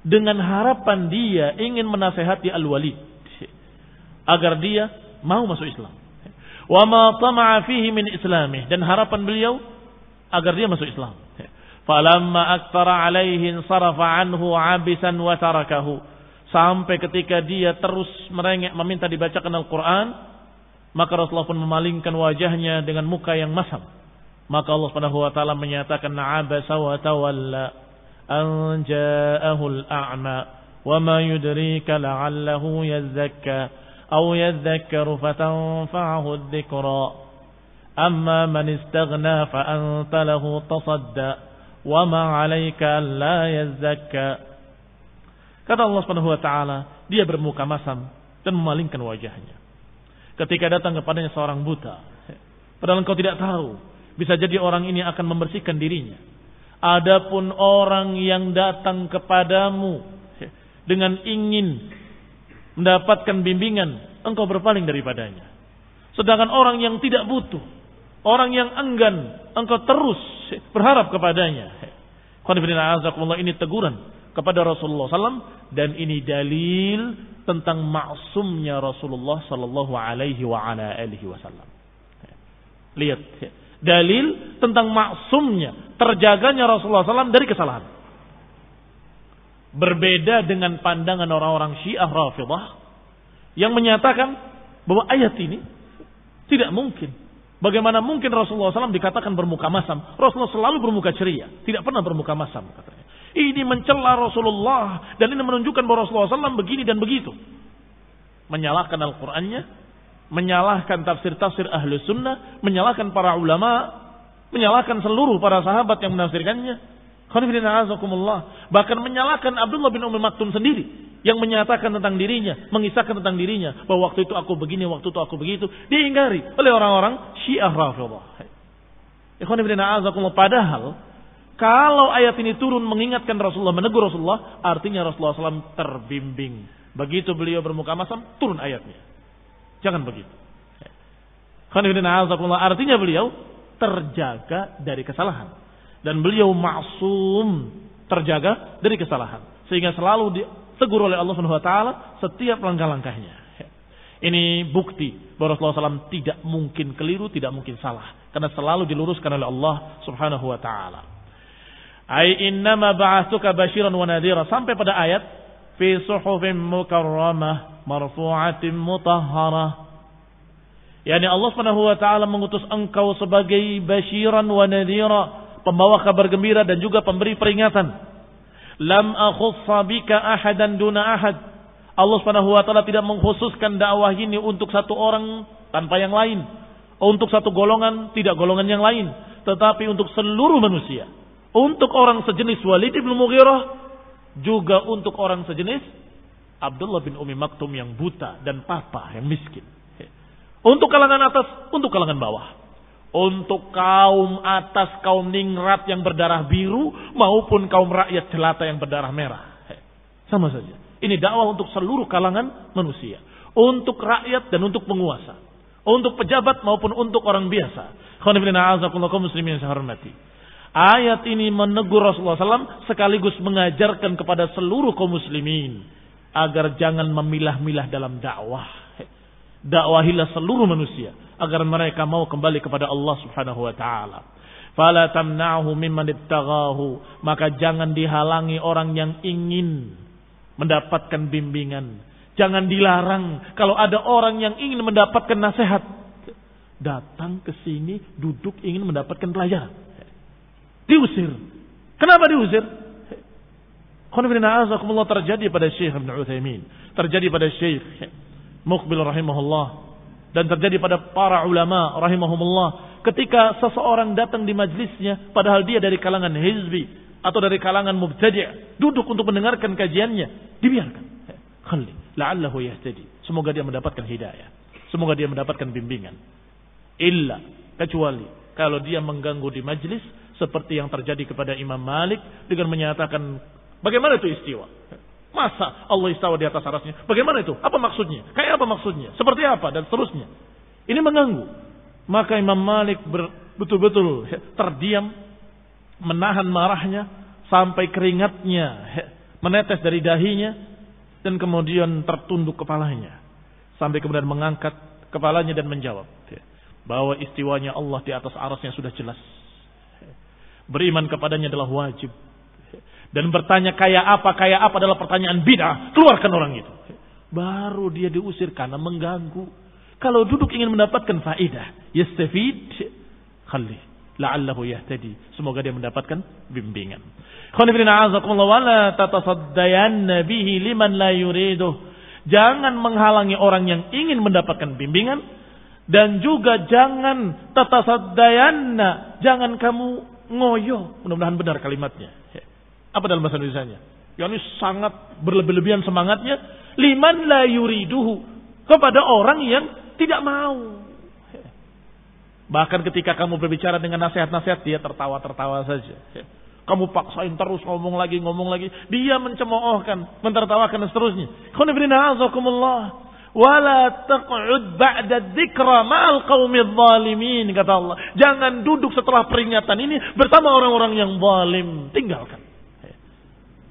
dengan harapan dia ingin menasehati Al-Walid agar dia mau masuk Islam. Wa ma tama'a fihi min islamih, dan harapan beliau agar dia masuk Islam. Falamma aktsara alaihi sarafa anhu abisan wa tarakahu. Sampai ketika dia terus merengek meminta dibacakan Al-Quran, maka Rasulullah pun memalingkan wajahnya dengan muka yang masam. Maka Allah Subhanahu wa taala menyatakan abasa wa tawalla an ja'ahu al-a'ma wa ma yudrika la'allahu yazakka aw yadhakkaru fatanfa'ahu adh-dhikra amma man istaghna fa anta lahu tasadda wa ma 'alaika alla yazakka. Kata Allah Subhanahu wa taala, dia bermuka masam dan memalingkan wajahnya ketika datang kepadanya seorang buta. Padahal engkau tidak tahu, bisa jadi orang ini akan membersihkan dirinya. Adapun orang yang datang kepadamu dengan ingin mendapatkan bimbingan, engkau berpaling daripadanya. Sedangkan orang yang tidak butuh, orang yang enggan, engkau terus berharap kepadanya. Ini teguran kepada Rasulullah SAW, dan ini dalil tentang maksumnya Rasulullah Sallallahu Alaihi Wasallam. Lihat, dalil tentang maksumnya, terjaganya Rasulullah SAW dari kesalahan. Berbeda dengan pandangan orang-orang Syiah Rafidah yang menyatakan bahwa ayat ini tidak mungkin. Bagaimana mungkin Rasulullah SAW dikatakan bermuka masam? Rasulullah selalu bermuka ceria, tidak pernah bermuka masam, katanya. Ini mencela Rasulullah dan ini menunjukkan bahwa Rasulullah SAW begini dan begitu. Menyalahkan Al-Qur'annya, menyalahkan tafsir-tafsir ahlu sunnah, menyalahkan para ulama, menyalahkan seluruh para sahabat yang menafsirkannya. Bahkan menyalahkan Abdullah bin Ummi Maktum sendiri yang menyatakan tentang dirinya, mengisahkan tentang dirinya bahwa waktu itu aku begini, waktu itu aku begitu, diingkari oleh orang-orang Syiah Rafidhah. Padahal kalau ayat ini turun mengingatkan Rasulullah, menegur Rasulullah, artinya Rasulullah SAW terbimbing. Begitu beliau bermuka masam, turun ayatnya. Jangan begitu. Artinya beliau terjaga dari kesalahan. Dan beliau maksum, terjaga dari kesalahan. Sehingga selalu ditegur oleh Allah SWT setiap langkah-langkahnya. Ini bukti bahwa Rasulullah SAW tidak mungkin keliru, tidak mungkin salah. Karena selalu diluruskan oleh Allah Subhanahu wa ta'ala. Ai innama ba'atsuka basyiran wa nadhira, sampai pada ayat fi suhufin mukarramah marfu'atin mutahharah. Yani Allah Subhanahu wa ta'ala mengutus engkau sebagai basyiran wa nadhira, pembawa kabar gembira dan juga pemberi peringatan. Lam akhussa bika ahadan duna ahad. Allah Subhanahu wa ta'ala tidak mengkhususkan dakwah ini untuk satu orang tanpa yang lain, untuk satu golongan tidak golongan yang lain, tetapi untuk seluruh manusia. Untuk orang sejenis Walid bin Mughirah, juga untuk orang sejenis Abdullah bin Ummi Maktum yang buta dan papa yang miskin. Untuk kalangan atas, untuk kalangan bawah. Untuk kaum atas, kaum ningrat yang berdarah biru, maupun kaum rakyat jelata yang berdarah merah. Sama saja. Ini dakwah untuk seluruh kalangan manusia. Untuk rakyat dan untuk penguasa. Untuk pejabat maupun untuk orang biasa. Kaum muslimin yang saya hormati. Ayat ini menegur Rasulullah SAW sekaligus mengajarkan kepada seluruh kaum muslimin agar jangan memilah-milah dalam dakwah. Dakwahilah seluruh manusia agar mereka mau kembali kepada Allah Subhanahu wa taala. Fala tamna'hu mimman ibtaghahu, maka jangan dihalangi orang yang ingin mendapatkan bimbingan. Jangan dilarang kalau ada orang yang ingin mendapatkan nasihat. Datang ke sini, duduk ingin mendapatkan pelajaran. Diusir. Kenapa diusir? Terjadi pada Syekh Ibn Utsaimin, terjadi pada Syekh Muqbil rahimahullah, dan terjadi pada para ulama rahimahumullah. Ketika seseorang datang di majlisnya, padahal dia dari kalangan hizbi atau dari kalangan mubtadi', duduk untuk mendengarkan kajiannya, dibiarkan. Khalli, la'allahu yahtadi. Semoga dia mendapatkan hidayah. Semoga dia mendapatkan bimbingan. Illa, kecuali kalau dia mengganggu di majlis, seperti yang terjadi kepada Imam Malik dengan menyatakan bagaimana itu istiwa? Masa Allah istawa di atas arasnya? Bagaimana itu? Apa maksudnya? Kayak apa maksudnya? Seperti apa? Dan seterusnya. Ini mengganggu. Maka Imam Malik betul-betul terdiam, menahan marahnya sampai keringatnya menetes dari dahinya dan kemudian tertunduk kepalanya. Sampai kemudian mengangkat kepalanya dan menjawab bahwa istiwanya Allah di atas arasnya sudah jelas. Beriman kepadanya adalah wajib. Dan bertanya kayak apa adalah pertanyaan bid'ah. Keluarkan orang itu. Baru dia diusir karena mengganggu. Kalau duduk ingin mendapatkan faedah, yastafid, khalli, la'allahu yahtadi. Semoga dia mendapatkan bimbingan. Wala tatasaddayanna bihi liman la yuriduh. Jangan menghalangi orang yang ingin mendapatkan bimbingan. Dan juga jangan tatasaddayanna. Jangan kamu ngoyo, mudah-mudahan benar kalimatnya. Apa dalam bahasa Indonesianya? Yani sangat berlebih-lebihan semangatnya. Liman la yuriduhu, kepada orang yang tidak mau. Bahkan ketika kamu berbicara dengan nasihat-nasihat, dia tertawa-tertawa saja. Kamu paksain terus ngomong lagi. Dia mencemoohkan, mentertawakan dan seterusnya. Wala taq'ud ba'da dzikra ma'al qaumidz zalimin, kata Allah. Jangan duduk setelah peringatan ini bersama orang-orang yang zalim. Tinggalkan.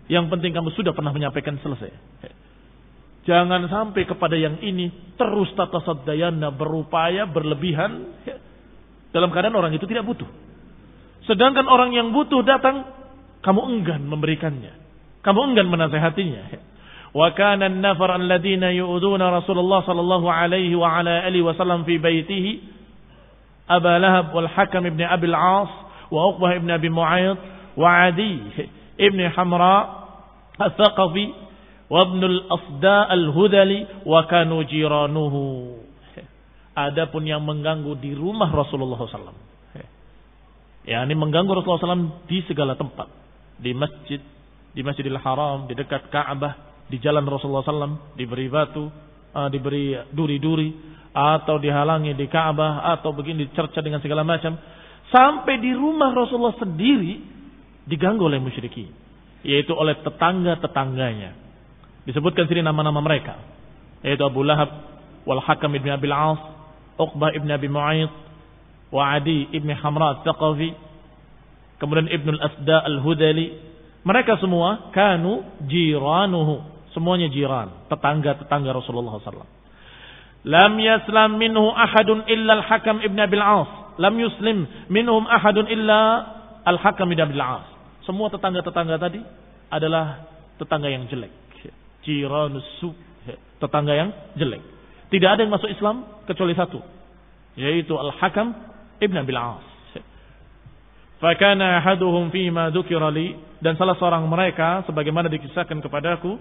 Yang penting kamu sudah pernah menyampaikan, selesai. Jangan sampai kepada yang ini terus tatasaddayana, berupaya berlebihan dalam keadaan orang itu tidak butuh. Sedangkan orang yang butuh datang, kamu enggan memberikannya. Kamu enggan menasehatinya. wa kana an-nafar alladziina yu'duna Rasulullah sallallahu alaihi wa ala alihi wasallam fi baitihi Aba Lahab wal Hakam ibn Abi al-As wa Uqbah ibn Abi Mu'ayth wa Adi ibn Hamra al-Thaqafi wa ibn al-Asda al-Hudali wa kanu jiranuhu. Adapun yang mengganggu di rumah Rasulullah SAW, yakni mengganggu Rasulullah SAW di segala tempat, di masjid, di Masjidil Haram, di dekat Ka'bah, di jalan Rasulullah SAW, diberi batu, diberi duri-duri, atau dihalangi di Ka'bah, atau begini dicerca dengan segala macam, sampai di rumah Rasulullah sendiri diganggu oleh musyrikin, yaitu oleh tetangga-tetangganya. Disebutkan sini nama-nama mereka, yaitu Abu Lahab wal Hakam ibn Abi al-As, Uqbah ibn Abi Mu'ayth, wa Adi ibn Hamra al-Thaqafi, kemudian Ibn al-Asda al-Hudali. Mereka semua kanu jiranuhu, semuanya jiran, tetangga-tetangga Rasulullah SAW. Lam yaslam minhu ahadun illa al-Hakam ibn Abi al-As. Lam yuslim minhum ahadun illa al-Hakam ibn Abi al-As. Semua tetangga-tetangga tadi adalah tetangga yang jelek. Jiranus su, tetangga yang jelek. Tidak ada yang masuk Islam kecuali satu, yaitu Al-Hakam ibn Abi al-As. Fakana ahaduhum fima dzukira li, dan salah seorang mereka sebagaimana dikisahkan kepadaku,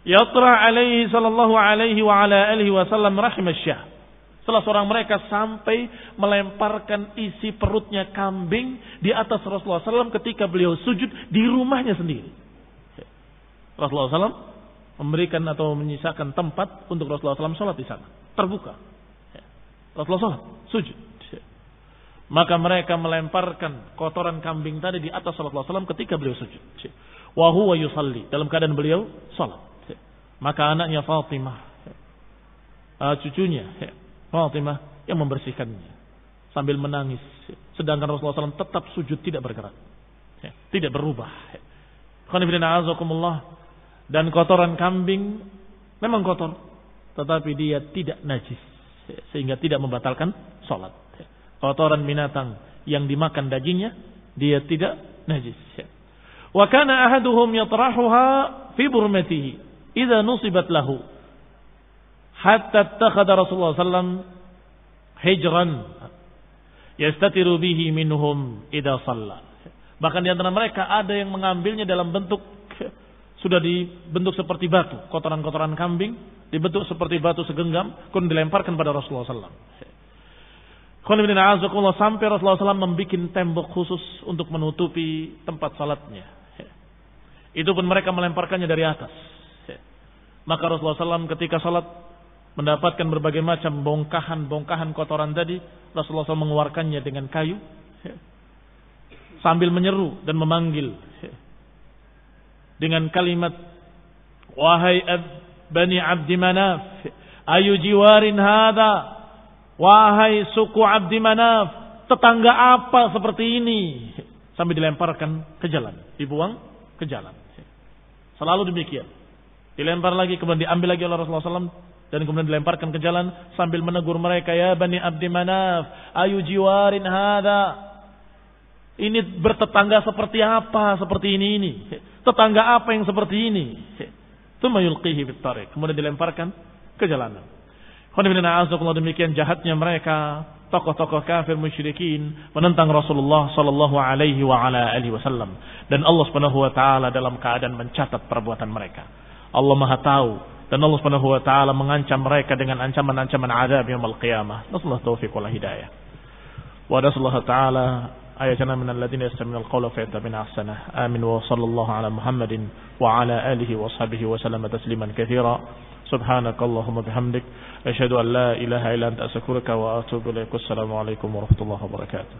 yatra alaihi sallallahu alaihi wa ala alihi wasallam rahimasyah. Salah seorang mereka sampai melemparkan isi perutnya kambing di atas Rasulullah SAW ketika beliau sujud di rumahnya sendiri. Rasulullah SAW memberikan atau menyisakan tempat untuk Rasulullah SAW sholat di sana, terbuka. Rasulullah SAW sujud. Maka mereka melemparkan kotoran kambing tadi di atas Rasulullah SAW ketika beliau sujud. Wa huwa yusalli, dalam keadaan beliau sholat. Maka anaknya Fatimah, cucunya Fatimah yang membersihkannya sambil menangis. Sedangkan Rasulullah SAW tetap sujud, tidak bergerak, tidak berubah. Dan kotoran kambing memang kotor, tetapi dia tidak najis, sehingga tidak membatalkan sholat. Kotoran binatang yang dimakan dagingnya, dia tidak najis. Wa kana ahaduhum yatrahuha fi burmatihi idza nusibat lahu hatta ittakhadha Rasulullah sallam hijran yastatiru bihi minhum idza shalla. Bahkan di antara mereka ada yang mengambilnya dalam bentuk, sudah dibentuk seperti batu, kotoran-kotoran kambing dibentuk seperti batu segenggam, kemudian dilemparkan pada Rasulullah SAW. Sampai Rasulullah SAW membuat tembok khusus untuk menutupi tempat salatnya. Itu pun mereka melemparkannya dari atas. Maka Rasulullah SAW ketika salat mendapatkan berbagai macam bongkahan kotoran tadi, Rasulullah SAW mengeluarkannya dengan kayu sambil menyeru dan memanggil dengan kalimat, wahai Bani Abdi Manaf, ayu jiwarin hadha, wahai suku Abdi Manaf, tetangga apa seperti ini, sambil dilemparkan ke jalan, dibuang ke jalan. Selalu demikian, dilempar lagi, kemudian diambil lagi oleh Rasulullah SAW, dan kemudian dilemparkan ke jalan sambil menegur mereka, ya Bani Abdi Manaf, ayu jiwarin hadha, ini bertetangga seperti apa, seperti ini. Tetangga apa yang seperti ini? Tsumma yulqihi bit tariq, kemudian dilemparkan ke jalanan. Demikian jahatnya mereka, tokoh-tokoh kafir musyrikin menentang Rasulullah sallallahu alaihi wa ala alihi wasallam, dan Allah Subhanahu wa taala dalam keadaan mencatat perbuatan mereka. Allah Maha tahu, dan Allah Subhanahu wa taala mengancam mereka dengan ancaman-ancaman azab yaumul qiyamah. Nasallahu taufiq wal hidayah. Wa nasallahu taala ayatana minal ladzina yastami'una al-qawla fayattabi'una ahsanah. Amin wa sallallahu ala Muhammadin wa ala alihi wa sahbihi wa sallama tasliman katsira. Subhanakallahumma bihamdik asyhadu an la ilaha illa anta astaghfiruka wa atubu ilaik. Wassalamu alaikum warahmatullahi wabarakatuh.